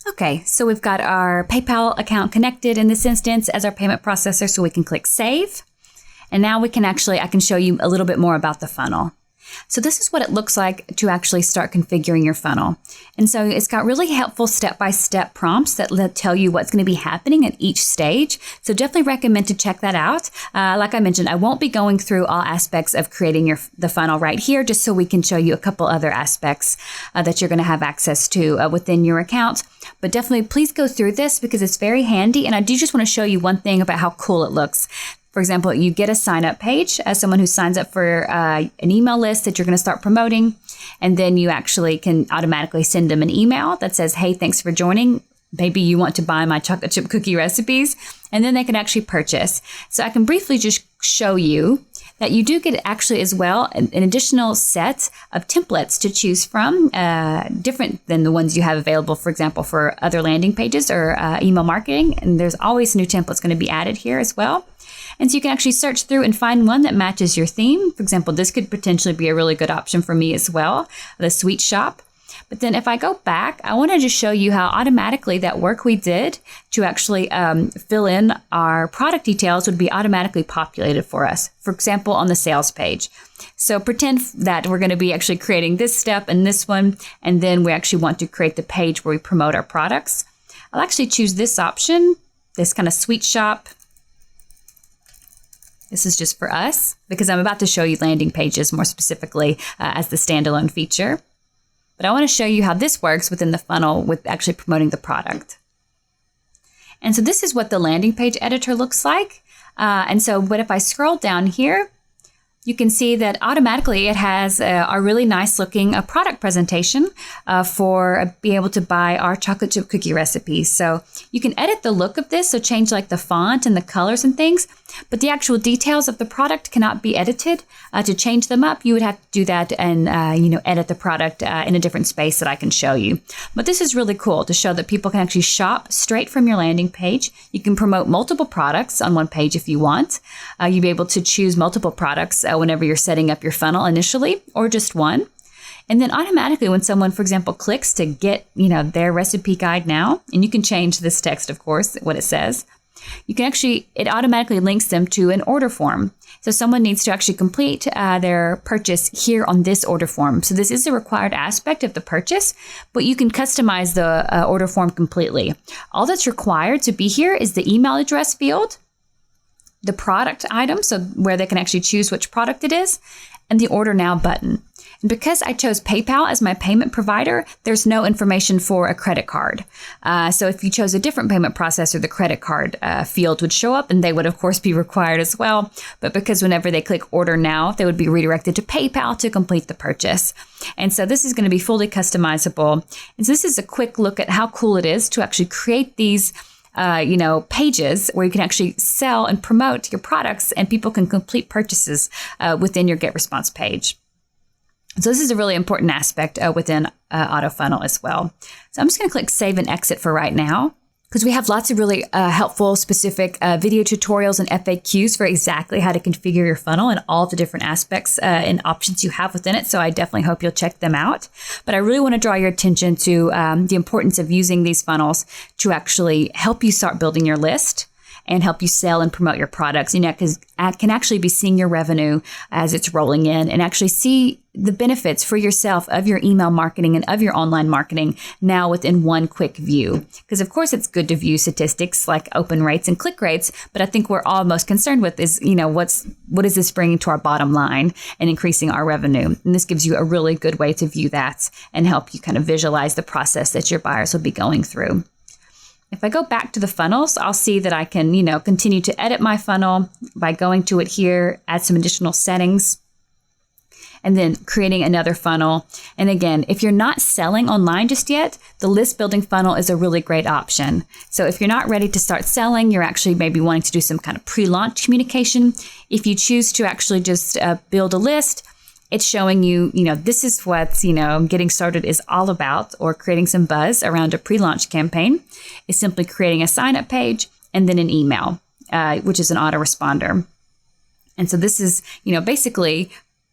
Okay, so we've got our PayPal account connected in this instance as our payment processor, so we can click Save. And now I can show you a little bit more about the funnel. So this is what it looks like to actually start configuring your funnel. And so it's got really helpful step-by-step prompts that tell you what's going to be happening at each stage. So definitely recommend to check that out. Like I mentioned, I won't be going through all aspects of creating the funnel right here, just so we can show you a couple other aspects that you're going to have access to within your account. But definitely please go through this because it's very handy. And I do just want to show you one thing about how cool it looks. For example, you get a sign-up page as someone who signs up for an email list that you're going to start promoting. And then you actually can automatically send them an email that says, hey, thanks for joining. Maybe you want to buy my chocolate chip cookie recipes. And then they can actually purchase. So I can briefly just show you that you do get actually as well an additional set of templates to choose from, different than the ones you have available, for example, for other landing pages or email marketing. And there's always new templates going to be added here as well. And so you can actually search through and find one that matches your theme. For example, this could potentially be a really good option for me as well, the sweet shop. But then if I go back, I want to just show you how automatically that work we did to actually fill in our product details would be automatically populated for us. For example, on the sales page. So pretend that we're going to be actually creating this step and this one, and then we actually want to create the page where we promote our products. I'll actually choose this option, this kind of sweet shop. This is just for us because I'm about to show you landing pages more specifically as the standalone feature. But I want to show you how this works within the funnel with actually promoting the product. And so this is what the landing page editor looks like. But if I scroll down here, you can see that automatically it has a really nice looking product presentation for being able to buy our chocolate chip cookie recipes. So you can edit the look of this, so change like the font and the colors and things, but the actual details of the product cannot be edited. To change them up, you would have to do that and edit the product in a different space that I can show you. But this is really cool to show that people can actually shop straight from your landing page. You can promote multiple products on one page if you want. You'll be able to choose multiple products whenever you're setting up your funnel initially, or just one. And then automatically when someone, for example, clicks to get, their recipe guide now, and you can change this text, of course, what it says, it automatically links them to an order form. So someone needs to actually complete their purchase here on this order form. So this is a required aspect of the purchase, but you can customize the order form completely. All that's required to be here is the email address field, the product item, so where they can actually choose which product it is, and the Order Now button. And because I chose PayPal as my payment provider, there's no information for a credit card. So if you chose a different payment processor, the credit card field would show up, and they would, of course, be required as well. But because whenever they click Order Now, they would be redirected to PayPal to complete the purchase. And so this is going to be fully customizable. And so this is a quick look at how cool it is to actually create these pages where you can actually sell and promote your products, and people can complete purchases within your GetResponse page. So this is a really important aspect within Autofunnel as well. So I'm just going to click Save and Exit for right now, because we have lots of really helpful, specific video tutorials and FAQs for exactly how to configure your funnel and all the different aspects and options you have within it. So I definitely hope you'll check them out. But I really want to draw your attention to the importance of using these funnels to actually help you start building your list and help you sell and promote your products. Because I can actually be seeing your revenue as it's rolling in, and actually see the benefits for yourself of your email marketing and of your online marketing now within one quick view. Because of course it's good to view statistics like open rates and click rates, but I think we're all most concerned with is, what is this bringing to our bottom line and increasing our revenue? And this gives you a really good way to view that and help you kind of visualize the process that your buyers will be going through. If I go back to the funnels, I'll see that I can, continue to edit my funnel by going to it here, add some additional settings. and then creating another funnel. And again, if you're not selling online just yet, the list building funnel is a really great option. So if you're not ready to start selling, you're actually maybe wanting to do some kind of pre-launch communication. If you choose to actually just build a list, it's showing you, this is what, getting started is all about, or creating some buzz around a pre-launch campaign is simply creating a sign-up page and then an email, which is an autoresponder. And so this is, basically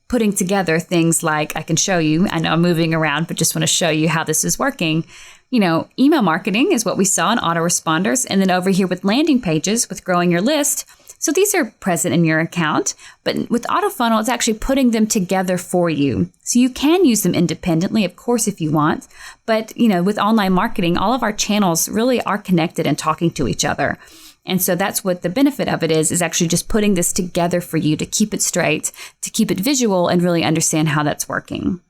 putting together things like, I can show you, I know I'm moving around, but just want to show you how this is working. Email marketing is what we saw in autoresponders. And then over here with landing pages, with growing your list. So these are present in your account, but with Autofunnel, it's actually putting them together for you. So you can use them independently, of course, if you want. But, with online marketing, all of our channels really are connected and talking to each other. And so that's what the benefit of it is actually just putting this together for you to keep it straight, to keep it visual, and really understand how that's working.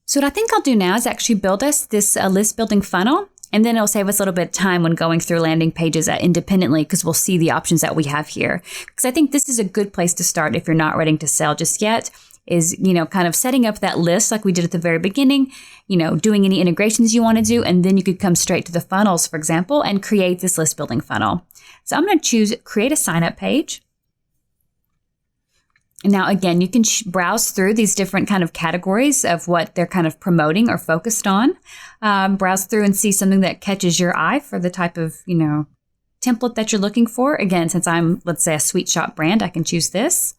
So what I think I'll do now is actually build us this list building funnel. And then it'll save us a little bit of time when going through landing pages independently, because we'll see the options that we have here. Because I think this is a good place to start if you're not ready to sell just yet, is, kind of setting up that list like we did at the very beginning, doing any integrations you want to do. And then you could come straight to the funnels, for example, and create this list building funnel. So I'm going to choose create a sign up page. Now, again, you can browse through these different kind of categories of what they're kind of promoting or focused on. Browse through and see something that catches your eye for the type of, template that you're looking for. Again, since I'm, let's say, a sweet shop brand, I can choose this.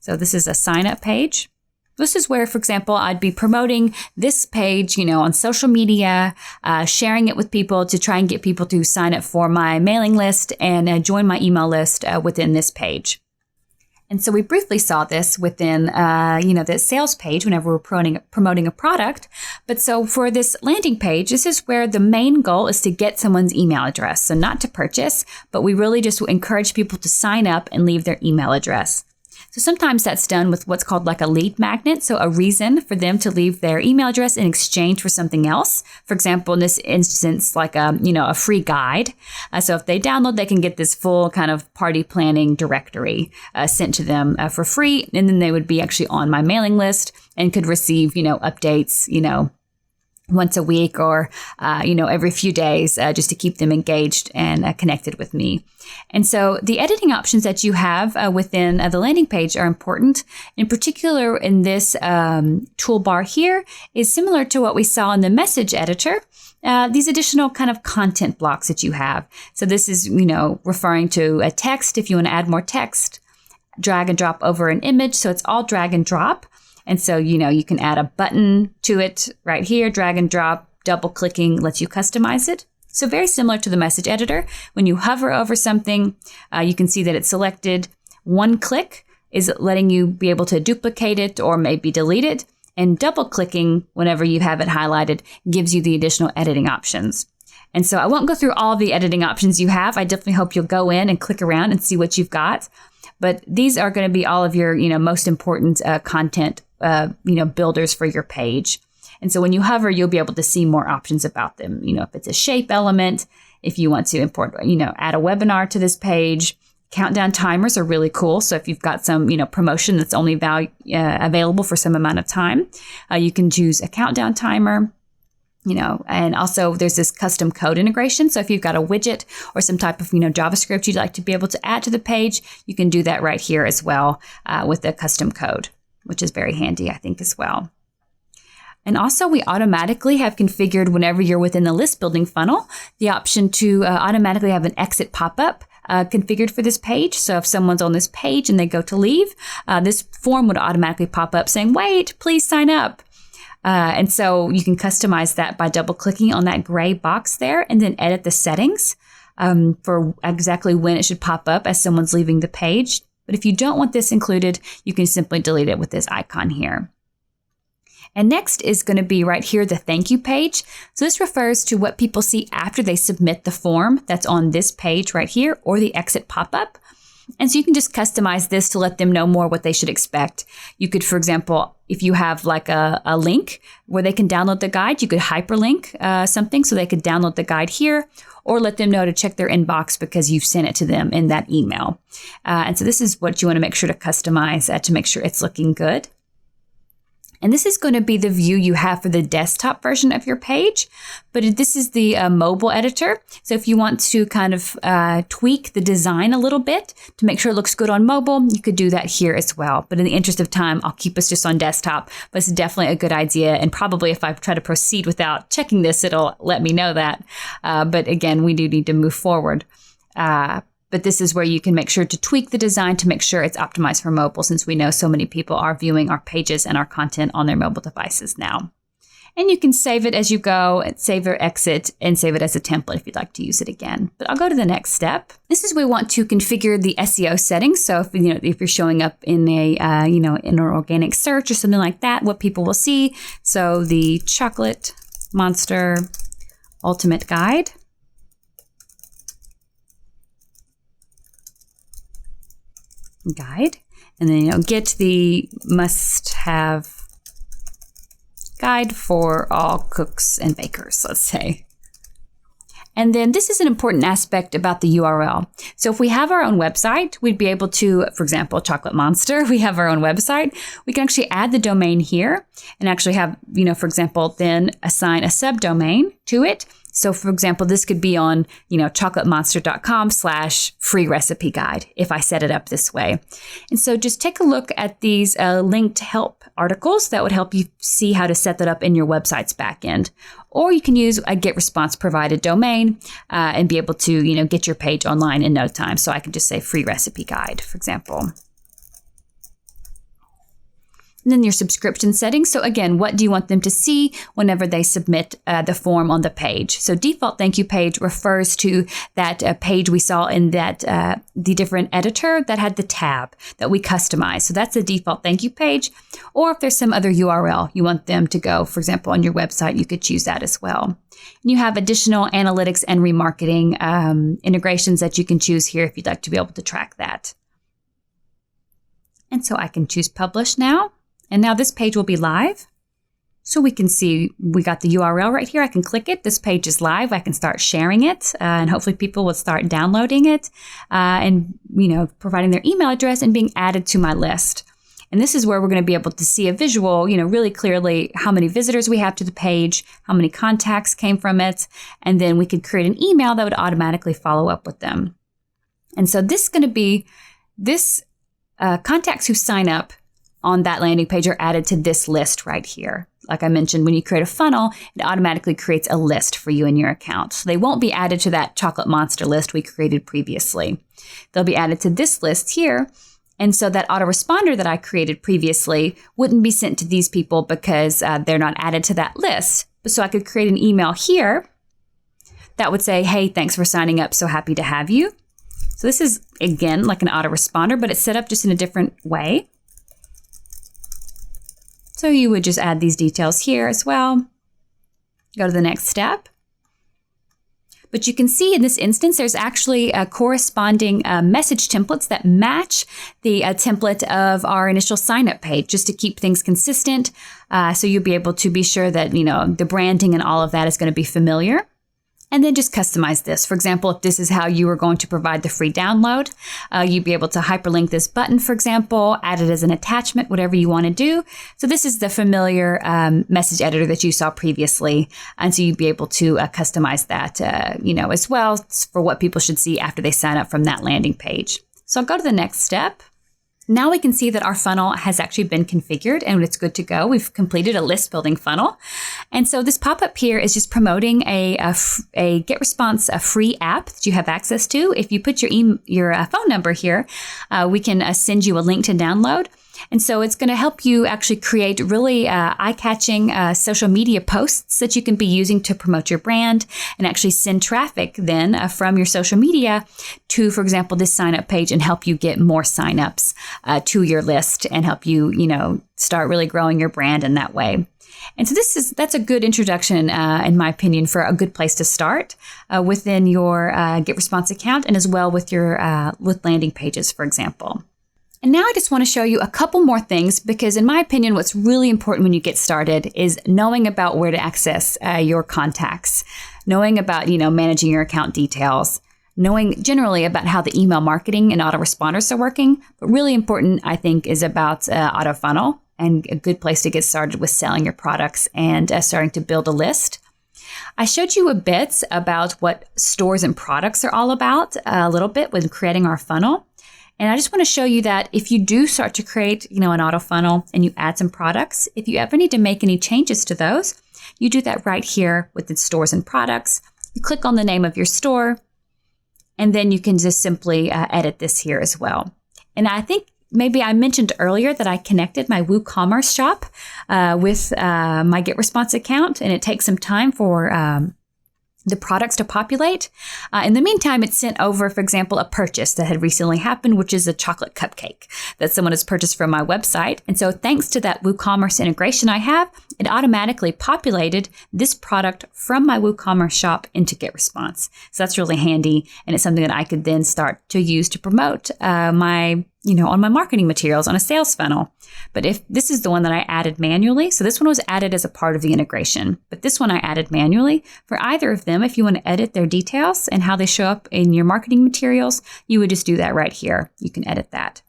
So this is a sign up page. This is where, for example, I'd be promoting this page, on social media, sharing it with people to try and get people to sign up for my mailing list and join my email list within this page. And so we briefly saw this within, the sales page whenever we're promoting a product. But so for this landing page, this is where the main goal is to get someone's email address. So not to purchase, but we really just encourage people to sign up and leave their email address. So sometimes that's done with what's called like a lead magnet. So a reason for them to leave their email address in exchange for something else. For example, in this instance, like a free guide. So if they download, they can get this full kind of party planning directory sent to them for free. And then they would be actually on my mailing list and could receive, updates, once a week or, every few days, just to keep them engaged and connected with me. And so the editing options that you have within the landing page are important. In particular, in this toolbar here is similar to what we saw in the message editor. These additional kind of content blocks that you have. So this is, referring to a text. If you want to add more text, drag and drop over an image. So it's all drag and drop. And so, you can add a button to it right here, drag and drop, double clicking lets you customize it. So very similar to the message editor. When you hover over something, you can see that it's selected. One click is letting you be able to duplicate it or maybe delete it. And double clicking whenever you have it highlighted gives you the additional editing options. And so I won't go through all of the editing options you have. I definitely hope you'll go in and click around and see what you've got. But these are going to be all of your, most important content builders for your page. And so when you hover, you'll be able to see more options about them. If it's a shape element, if you want to import, add a webinar to this page. Countdown timers are really cool. So if you've got some, promotion that's only available for some amount of time, you can choose a countdown timer. And also there's this custom code integration. So if you've got a widget or some type of, JavaScript you'd like to be able to add to the page, you can do that right here as well with the custom code, which is very handy, I think, as well. And also we automatically have configured whenever you're within the list building funnel, the option to automatically have an exit pop-up configured for this page. So if someone's on this page and they go to leave, this form would automatically pop up saying, wait, please sign up. And so you can customize that by double clicking on that gray box there and then edit the settings for exactly when it should pop up as someone's leaving the page. But if you don't want this included, you can simply delete it with this icon here. And next is going to be right here, the thank you page. So this refers to what people see after they submit the form that's on this page right here, or the exit pop-up. And so you can just customize this to let them know more what they should expect. You could, for example, if you have like a link where they can download the guide, you could hyperlink something so they could download the guide here, or let them know to check their inbox because you've sent it to them in that email. And so this is what you want to make sure to customize to make sure it's looking good. And this is going to be the view you have for the desktop version of your page, but this is the mobile editor. So if you want to kind of tweak the design a little bit to make sure it looks good on mobile, you could do that here as well. But in the interest of time, I'll keep us just on desktop, but it's definitely a good idea. And probably if I try to proceed without checking this, it'll let me know that. But again, we do need to move forward. But this is where you can make sure to tweak the design to make sure it's optimized for mobile, since we know so many people are viewing our pages and our content on their mobile devices now. And you can save it as you go, save or exit, and save it as a template if you'd like to use it again. But I'll go to the next step. This is where we want to configure the SEO settings. So if you're showing up in a in an organic search or something like that, what people will see. So the Chocolate Monster Ultimate Guide. And then get the must-have guide for all cooks and bakers, let's say. And then this is an important aspect about the URL. So if we have our own website, we'd be able to, for example, Chocolate Monster, we have our own website. We can actually add the domain here and actually have, for example, then assign a subdomain to it. So for example, this could be on, chocolatemonster.com/free recipe guide if I set it up this way. And so just take a look at these linked help articles that would help you see how to set that up in your website's backend. Or you can use a GetResponse provided domain and be able to, get your page online in no time. So I can just say free recipe guide, for example. And then your subscription settings. So again, what do you want them to see whenever they submit the form on the page? So default thank you page refers to that page we saw in that the different editor that had the tab that we customized. So that's the default thank you page. Or if there's some other URL you want them to go, for example, on your website, you could choose that as well. And you have additional analytics and remarketing integrations that you can choose here if you'd like to be able to track that. And so I can choose publish now. And now this page will be live. So we can see we got the URL right here. I can click it. This page is live. I can start sharing it and hopefully people will start downloading it and, providing their email address and being added to my list. And this is where we're going to be able to see a visual, really clearly how many visitors we have to the page, how many contacts came from it. And then we could create an email that would automatically follow up with them. And so this is going to be contacts who sign up on that landing page are added to this list right here. Like I mentioned, when you create a funnel, it automatically creates a list for you in your account. So they won't be added to that Chocolate Monster list we created previously. They'll be added to this list here. And so that autoresponder that I created previously wouldn't be sent to these people because they're not added to that list. So I could create an email here that would say, hey, thanks for signing up. So happy to have you. So this is, again, like an autoresponder, but it's set up just in a different way. So you would just add these details here as well. Go to the next step. But you can see in this instance, there's actually corresponding message templates that match the template of our initial sign-up page, just to keep things consistent. So you'll be able to be sure that, the branding and all of that is going to be familiar. And then just customize this. For example, if this is how you were going to provide the free download, you'd be able to hyperlink this button, for example, add it as an attachment, whatever you want to do. So this is the familiar message editor that you saw previously. And so you'd be able to customize that, as well for what people should see after they sign up from that landing page. So I'll go to the next step. Now we can see that our funnel has actually been configured and it's good to go. We've completed a list building funnel. And so this pop-up here is just promoting a GetResponse, a free app that you have access to. If you put your phone number here, we can send you a link to download. And so it's going to help you actually create really eye-catching social media posts that you can be using to promote your brand and actually send traffic then from your social media to, for example, this sign-up page and help you get more sign-ups to your list and help you, start really growing your brand in that way. And so that's a good introduction, in my opinion, for a good place to start within your GetResponse account and as well with your with landing pages, for example. And now I just want to show you a couple more things because in my opinion, what's really important when you get started is knowing about where to access your contacts, knowing about, managing your account details, knowing generally about how the email marketing and autoresponders are working. But really important, I think, is about Autofunnel and a good place to get started with selling your products and starting to build a list. I showed you a bit about what stores and products are all about, a little bit when creating our funnel. And I just want to show you that if you do start to create, an auto funnel and you add some products, if you ever need to make any changes to those, you do that right here with the stores and products. You click on the name of your store, and then you can just simply edit this here as well. And I think maybe I mentioned earlier that I connected my WooCommerce shop with my GetResponse account, and it takes some time for the products to populate. In the meantime, it sent over, for example, a purchase that had recently happened, which is a chocolate cupcake that someone has purchased from my website. And so thanks to that WooCommerce integration I have, it automatically populated this product from my WooCommerce shop into GetResponse. So that's really handy. And it's something that I could then start to use to promote on my marketing materials on a sales funnel. But if this is the one that I added manually, so this one was added as a part of the integration, but this one I added manually. For either of them, if you want to edit their details and how they show up in your marketing materials, you would just do that right here. You can edit that.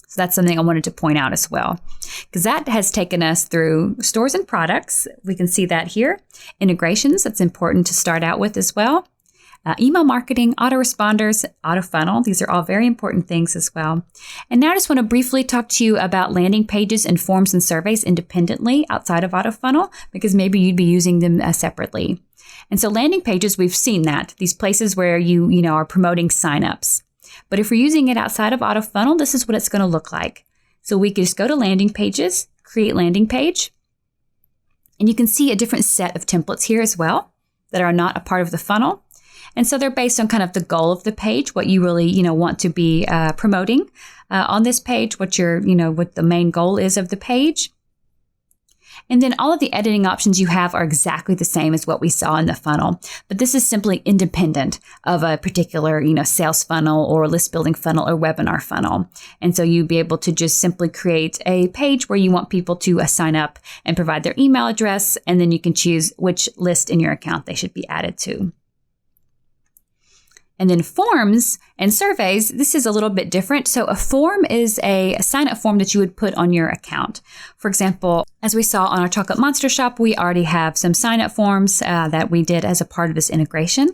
So that's something I wanted to point out as well, because that has taken us through stores and products. We can see that here. Integrations, that's important to start out with as well. Email marketing, autoresponders, Autofunnel. These are all very important things as well. And now I just want to briefly talk to you about landing pages and forms and surveys independently outside of Autofunnel, because maybe you'd be using them separately. And so landing pages, we've seen that, these places where you are promoting signups. But if we're using it outside of Autofunnel, this is what it's going to look like. So we can just go to landing pages, create landing page, and you can see a different set of templates here as well that are not a part of the funnel. And so they're based on kind of the goal of the page, what you really, want to be promoting on this page, what the main goal is of the page. And then all of the editing options you have are exactly the same as what we saw in the funnel. But this is simply independent of a particular, sales funnel or list building funnel or webinar funnel. And so you'd be able to just simply create a page where you want people to sign up and provide their email address. And then you can choose which list in your account they should be added to. And then forms and surveys, this is a little bit different. So a form is a sign-up form that you would put on your account. For example, as we saw on our Chocolate Monster shop, we already have some sign-up forms that we did as a part of this integration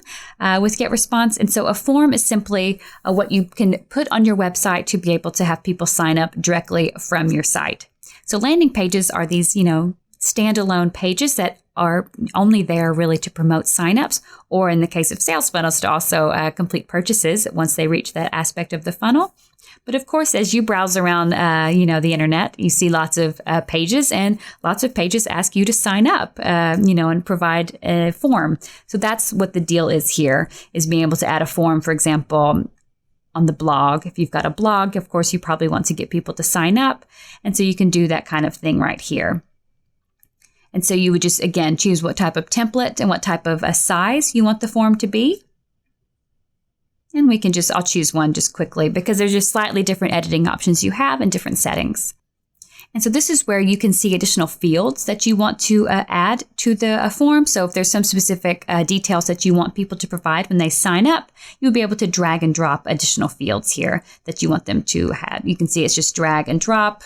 with GetResponse. And so a form is simply what you can put on your website to be able to have people sign up directly from your site. So landing pages are these, standalone pages that are only there really to promote signups, or in the case of sales funnels, to also complete purchases once they reach that aspect of the funnel. But of course, as you browse around, the internet, you see lots of pages, and lots of pages ask you to sign up, and provide a form. So that's what the deal is here, is being able to add a form, for example, on the blog. If you've got a blog, of course, you probably want to get people to sign up. And so you can do that kind of thing right here. And so you would just, again, choose what type of template and what type of a size you want the form to be. And I'll choose one just quickly, because there's just slightly different editing options you have in different settings. And so this is where you can see additional fields that you want to add to the form. So if there's some specific details that you want people to provide when they sign up, you'll be able to drag and drop additional fields here that you want them to have. You can see it's just drag and drop,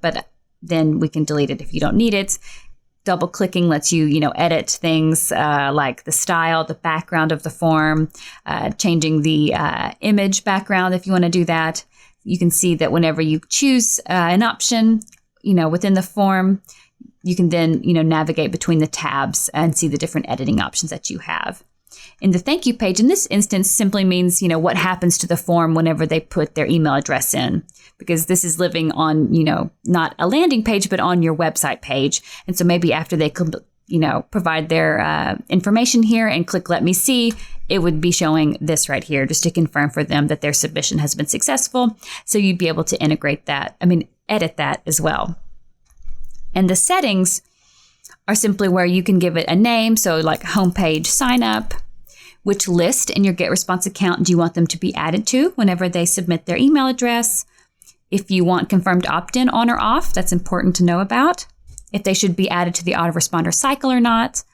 but then we can delete it if you don't need it. Double clicking lets you, edit things like the style, the background of the form, changing the image background if you want to do that. You can see that whenever you choose an option, within the form, you can then, navigate between the tabs and see the different editing options that you have. In the thank you page, in this instance, simply means, what happens to the form whenever they put their email address in, because this is living on, not a landing page, but on your website page. And so maybe after they, provide their information here and click Let Me See, it would be showing this right here just to confirm for them that their submission has been successful. So you'd be able to edit that as well. And the settings are simply where you can give it a name. So like homepage sign up. Which list in your GetResponse account do you want them to be added to whenever they submit their email address? If you want confirmed opt-in on or off, that's important to know about. If they should be added to the autoresponder cycle or not.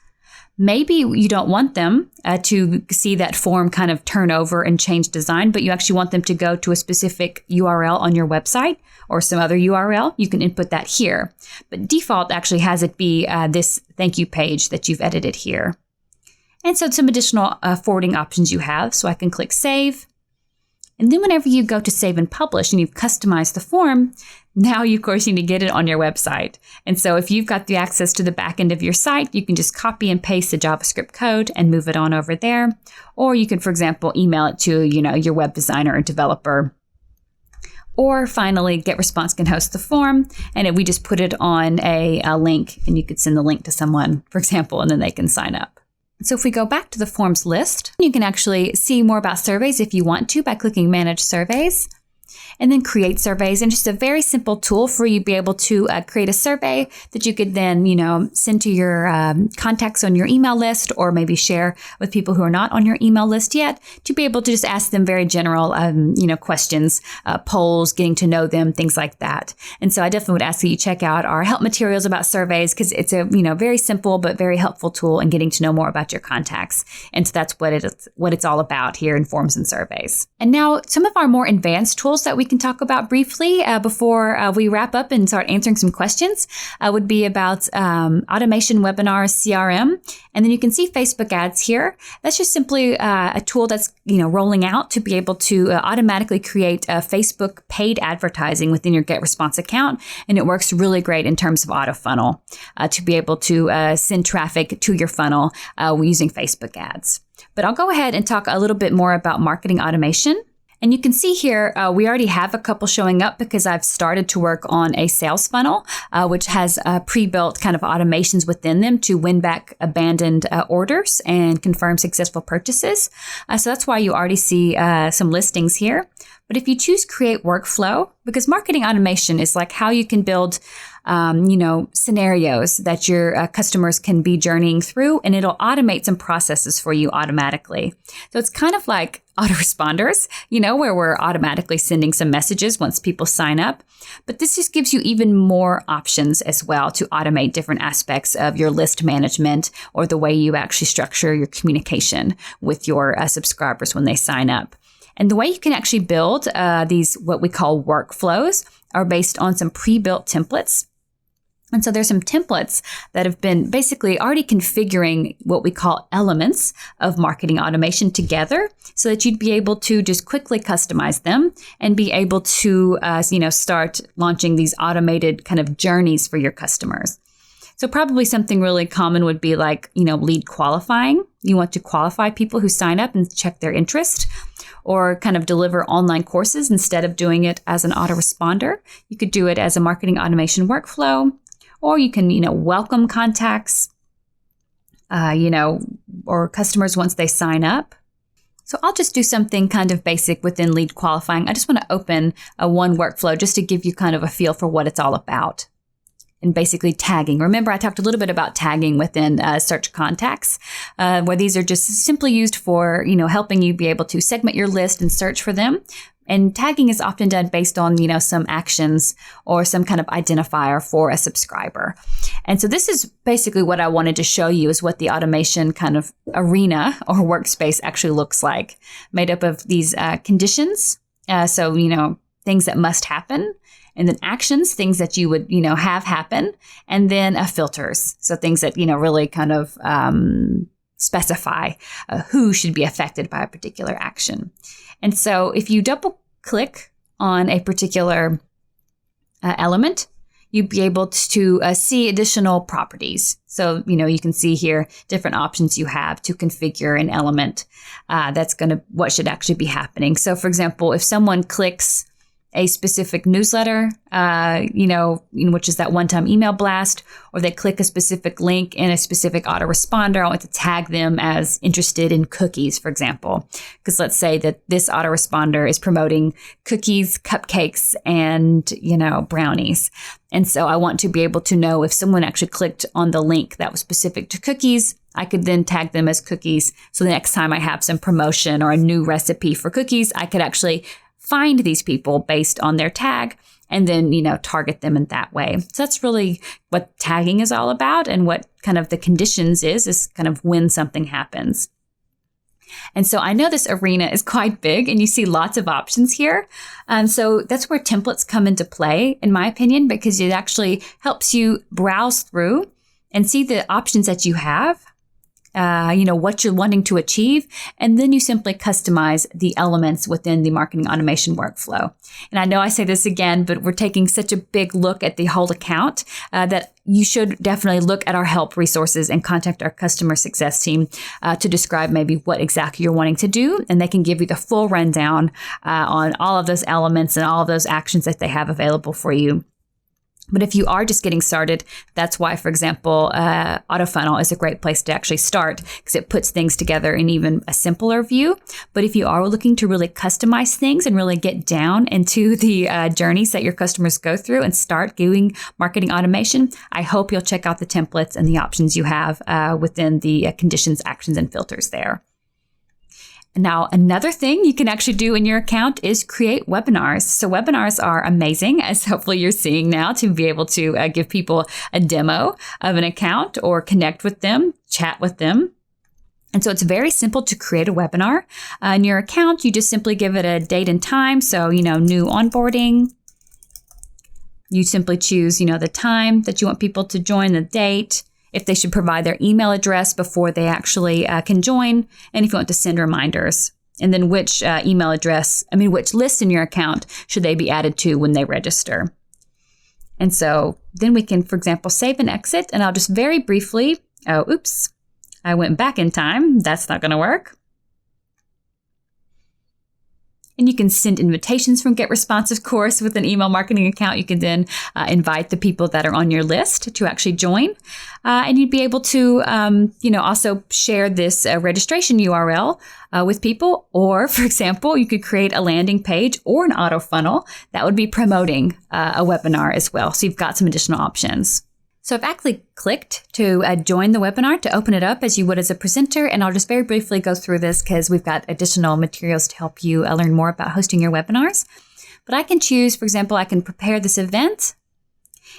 Maybe you don't want them to see that form kind of turn over and change design, but you actually want them to go to a specific URL on your website or some other URL, you can input that here. But default actually has it be this thank you page that you've edited here. And so some additional forwarding options you have. So I can click save. And then whenever you go to save and publish and you've customized the form, now you, of course, need to get it on your website. And so if you've got the access to the back end of your site, you can just copy and paste the JavaScript code and move it on over there. Or you can, for example, email it to, your web designer or developer. Or finally, GetResponse can host the form, and we just put it on a link, and you could send the link to someone, for example, and then they can sign up. So if we go back to the forms list, you can actually see more about surveys if you want to by clicking Manage Surveys. And then create surveys, and just a very simple tool for you to be able to create a survey that you could then, send to your contacts on your email list, or maybe share with people who are not on your email list yet, to be able to just ask them very general, questions, polls, getting to know them, things like that. And so I definitely would ask that you check out our help materials about surveys, because it's a, very simple but very helpful tool in getting to know more about your contacts. And so that's what it's all about here in Forms and Surveys. And now some of our more advanced tools that we can talk about briefly before we wrap up and start answering some questions would be about automation webinars, CRM. And then you can see Facebook ads here. That's just simply a tool that's, rolling out to be able to automatically create Facebook paid advertising within your GetResponse account. And it works really great in terms of Autofunnel to be able to send traffic to your funnel using Facebook ads. But I'll go ahead and talk a little bit more about marketing automation. And you can see here, we already have a couple showing up because I've started to work on a sales funnel, which has pre-built kind of automations within them to win back abandoned orders and confirm successful purchases. So that's why you already see some listings here. But if you choose create workflow, because marketing automation is like how you can build scenarios that your customers can be journeying through, and it'll automate some processes for you automatically. So it's kind of like autoresponders, where we're automatically sending some messages once people sign up. But this just gives you even more options as well to automate different aspects of your list management or the way you actually structure your communication with your subscribers when they sign up. And the way you can actually build these, what we call workflows, are based on some pre-built templates. And so there's some templates that have been basically already configuring what we call elements of marketing automation together so that you'd be able to just quickly customize them and be able to, start launching these automated kind of journeys for your customers. So probably something really common would be like, lead qualifying. You want to qualify people who sign up and check their interest, or kind of deliver online courses instead of doing it as an autoresponder. You could do it as a marketing automation workflow. Or you can, welcome contacts, or customers once they sign up. So I'll just do something kind of basic within lead qualifying. I just want to open one workflow just to give you kind of a feel for what it's all about. And basically tagging. Remember, I talked a little bit about tagging within search contacts, where these are just simply used for, helping you be able to segment your list and search for them. And tagging is often done based on, some actions or some kind of identifier for a subscriber. And so this is basically what I wanted to show you, is what the automation kind of arena or workspace actually looks like, made up of these conditions. So, things that must happen. And then actions, things that you would, have happen. And then filters. So things that, really kind of specify who should be affected by a particular action. And so if you double click on a particular element, you'd be able to see additional properties. So, you can see here different options you have to configure an element what should actually be happening. So for example, if someone clicks a specific newsletter, which is that one-time email blast, or they click a specific link in a specific autoresponder, I want to tag them as interested in cookies, for example. Because let's say that this autoresponder is promoting cookies, cupcakes, and, brownies. And so I want to be able to know if someone actually clicked on the link that was specific to cookies, I could then tag them as cookies. So the next time I have some promotion or a new recipe for cookies, I could actually find these people based on their tag and then, target them in that way. So that's really what tagging is all about, and what kind of the conditions is kind of when something happens. And so I know this arena is quite big and you see lots of options here. So that's where templates come into play, in my opinion, because it actually helps you browse through and see the options that you have, what you're wanting to achieve. And then you simply customize the elements within the marketing automation workflow. And I know I say this again, but we're taking such a big look at the whole account that you should definitely look at our help resources and contact our customer success team to describe maybe what exactly you're wanting to do. And they can give you the full rundown on all of those elements and all of those actions that they have available for you. But if you are just getting started, that's why, for example, Autofunnel is a great place to actually start because it puts things together in even a simpler view. But if you are looking to really customize things and really get down into the journeys that your customers go through and start doing marketing automation, I hope you'll check out the templates and the options you have within the conditions, actions, and filters there. Now, another thing you can actually do in your account is create webinars. So webinars are amazing, as hopefully you're seeing now, to be able to give people a demo of an account or connect with them, chat with them. And so it's very simple to create a webinar. In your account, you just simply give it a date and time. So, new onboarding. You simply choose, the time that you want people to join, the date, if they should provide their email address before they actually can join, and if you want to send reminders, and then which which list in your account should they be added to when they register. And so then we can, for example, save and exit, and I'll just very briefly, I went back in time. That's not going to work. And you can send invitations from GetResponse, of course, with an email marketing account. You can then invite the people that are on your list to actually join. And you'd be able to, also share this registration URL with people. Or, for example, you could create a landing page or an auto funnel that would be promoting a webinar as well. So you've got some additional options. So I've actually clicked to join the webinar to open it up as you would as a presenter. And I'll just very briefly go through this because we've got additional materials to help you learn more about hosting your webinars. But I can choose, for example, I can prepare this event.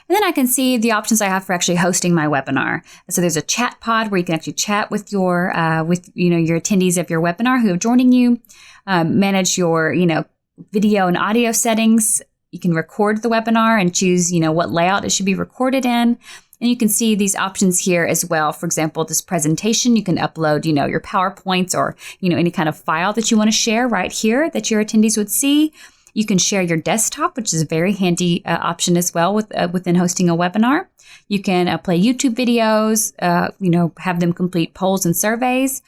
And then I can see the options I have for actually hosting my webinar. So there's a chat pod where you can actually chat with your attendees of your webinar who are joining you, manage your, video and audio settings. You can record the webinar and choose, what layout it should be recorded in. And you can see these options here as well. For example, this presentation, you can upload, your PowerPoints or, any kind of file that you want to share right here that your attendees would see. You can share your desktop, which is a very handy option as well within hosting a webinar. You can play YouTube videos, have them complete polls and surveys.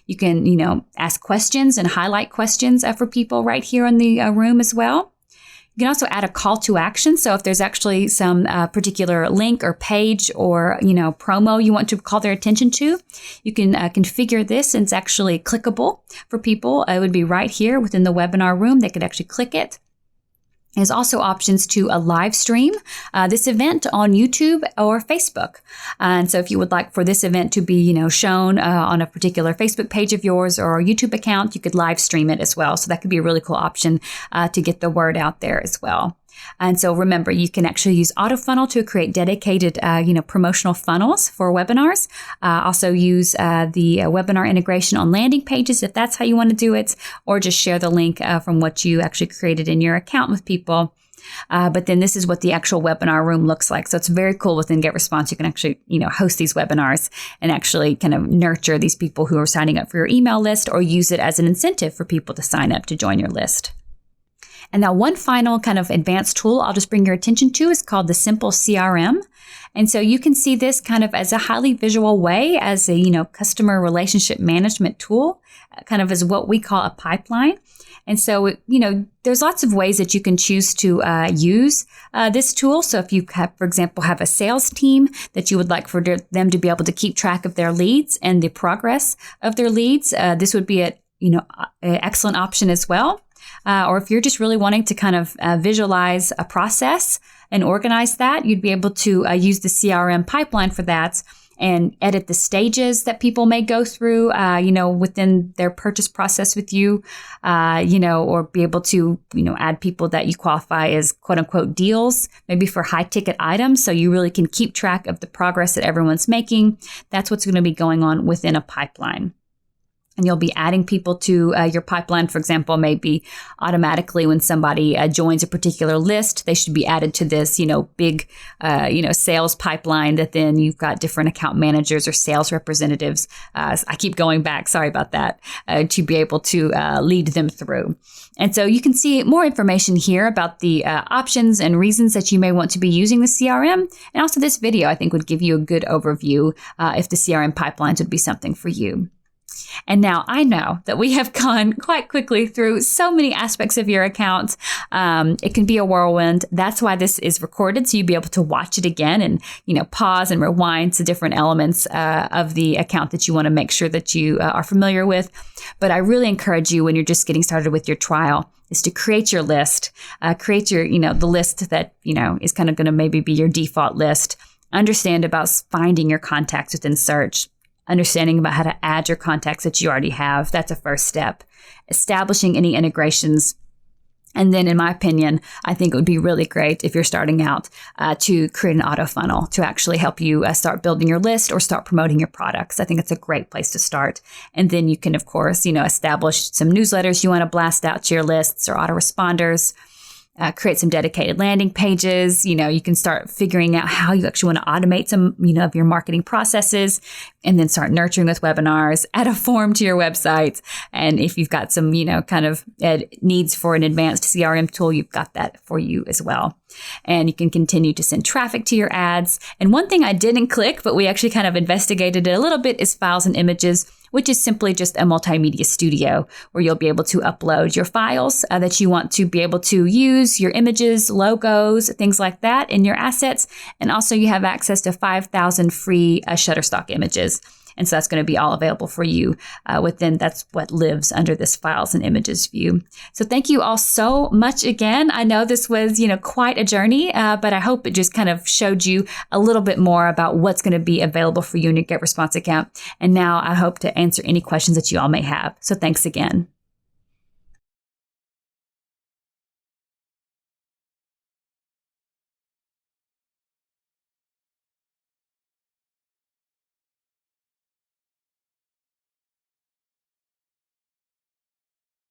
You can, ask questions and highlight questions for people right here in the room as well. You can also add a call to action. So if there's actually some particular link or page or, promo you want to call their attention to, you can configure this and it's actually clickable for people. It would be right here within the webinar room. They could actually click it. There's also options to live stream this event on YouTube or Facebook. And so if you would like for this event to be, shown on a particular Facebook page of yours or a YouTube account, you could live stream it as well. So that could be a really cool option to get the word out there as well. And so remember, you can actually use Autofunnel to create dedicated, promotional funnels for webinars. Also use the webinar integration on landing pages if that's how you want to do it, or just share the link from what you actually created in your account with people. But then this is what the actual webinar room looks like. So it's very cool within GetResponse. You can actually, host these webinars and actually kind of nurture these people who are signing up for your email list or use it as an incentive for people to sign up to join your list. And now one final kind of advanced tool I'll just bring your attention to is called the Simple CRM. And so you can see this kind of as a highly visual way as a, customer relationship management tool, kind of as what we call a pipeline. And so, there's lots of ways that you can choose to use this tool. So if you have, for example, have a sales team that you would like for them to be able to keep track of their leads and the progress of their leads, this would be an excellent option as well. Or if you're just really wanting to kind of visualize a process and organize that, you'd be able to use the CRM pipeline for that and edit the stages that people may go through, within their purchase process with you, or be able to, add people that you qualify as quote unquote deals, maybe for high ticket items. So you really can keep track of the progress that everyone's making. That's what's going to be going on within a pipeline. And you'll be adding people to your pipeline. For example, maybe automatically when somebody joins a particular list, they should be added to this, big, sales pipeline that then you've got different account managers or sales representatives. I keep going back. Sorry about that. To be able to lead them through. And so you can see more information here about the options and reasons that you may want to be using the CRM. And also this video, I think, would give you a good overview if the CRM pipelines would be something for you. And now I know that we have gone quite quickly through so many aspects of your account. It can be a whirlwind. That's why this is recorded, so you'll be able to watch it again and, pause and rewind to different elements of the account that you want to make sure that you are familiar with. But I really encourage you, when you're just getting started with your trial, is to create your list, create your, the list that, is kind of going to maybe be your default list. Understand about finding your contacts within search. Understanding about how to add your contacts that you already have. That's a first step. Establishing any integrations. And then, in my opinion, I think it would be really great if you're starting out to create an auto funnel to actually help you start building your list or start promoting your products. I think it's a great place to start. And then you can, of course, establish some newsletters you want to blast out to your lists or autoresponders. Create some dedicated landing pages. You can start figuring out how you actually want to automate some, of your marketing processes, and then start nurturing with webinars, add a form to your website. And if you've got some, kind of needs for an advanced CRM tool, you've got that for you as well. And you can continue to send traffic to your ads. And one thing I didn't click, but we actually kind of investigated it a little bit, is files and images, which is simply just a multimedia studio where you'll be able to upload your files that you want to be able to use, your images, logos, things like that in your assets. And also you have access to 5,000 free Shutterstock images. And so that's going to be all available for you that's what lives under this files and images view. So thank you all so much again. I know this was, quite a journey, but I hope it just kind of showed you a little bit more about what's going to be available for you in your GetResponse account. And now I hope to answer any questions that you all may have. So thanks again.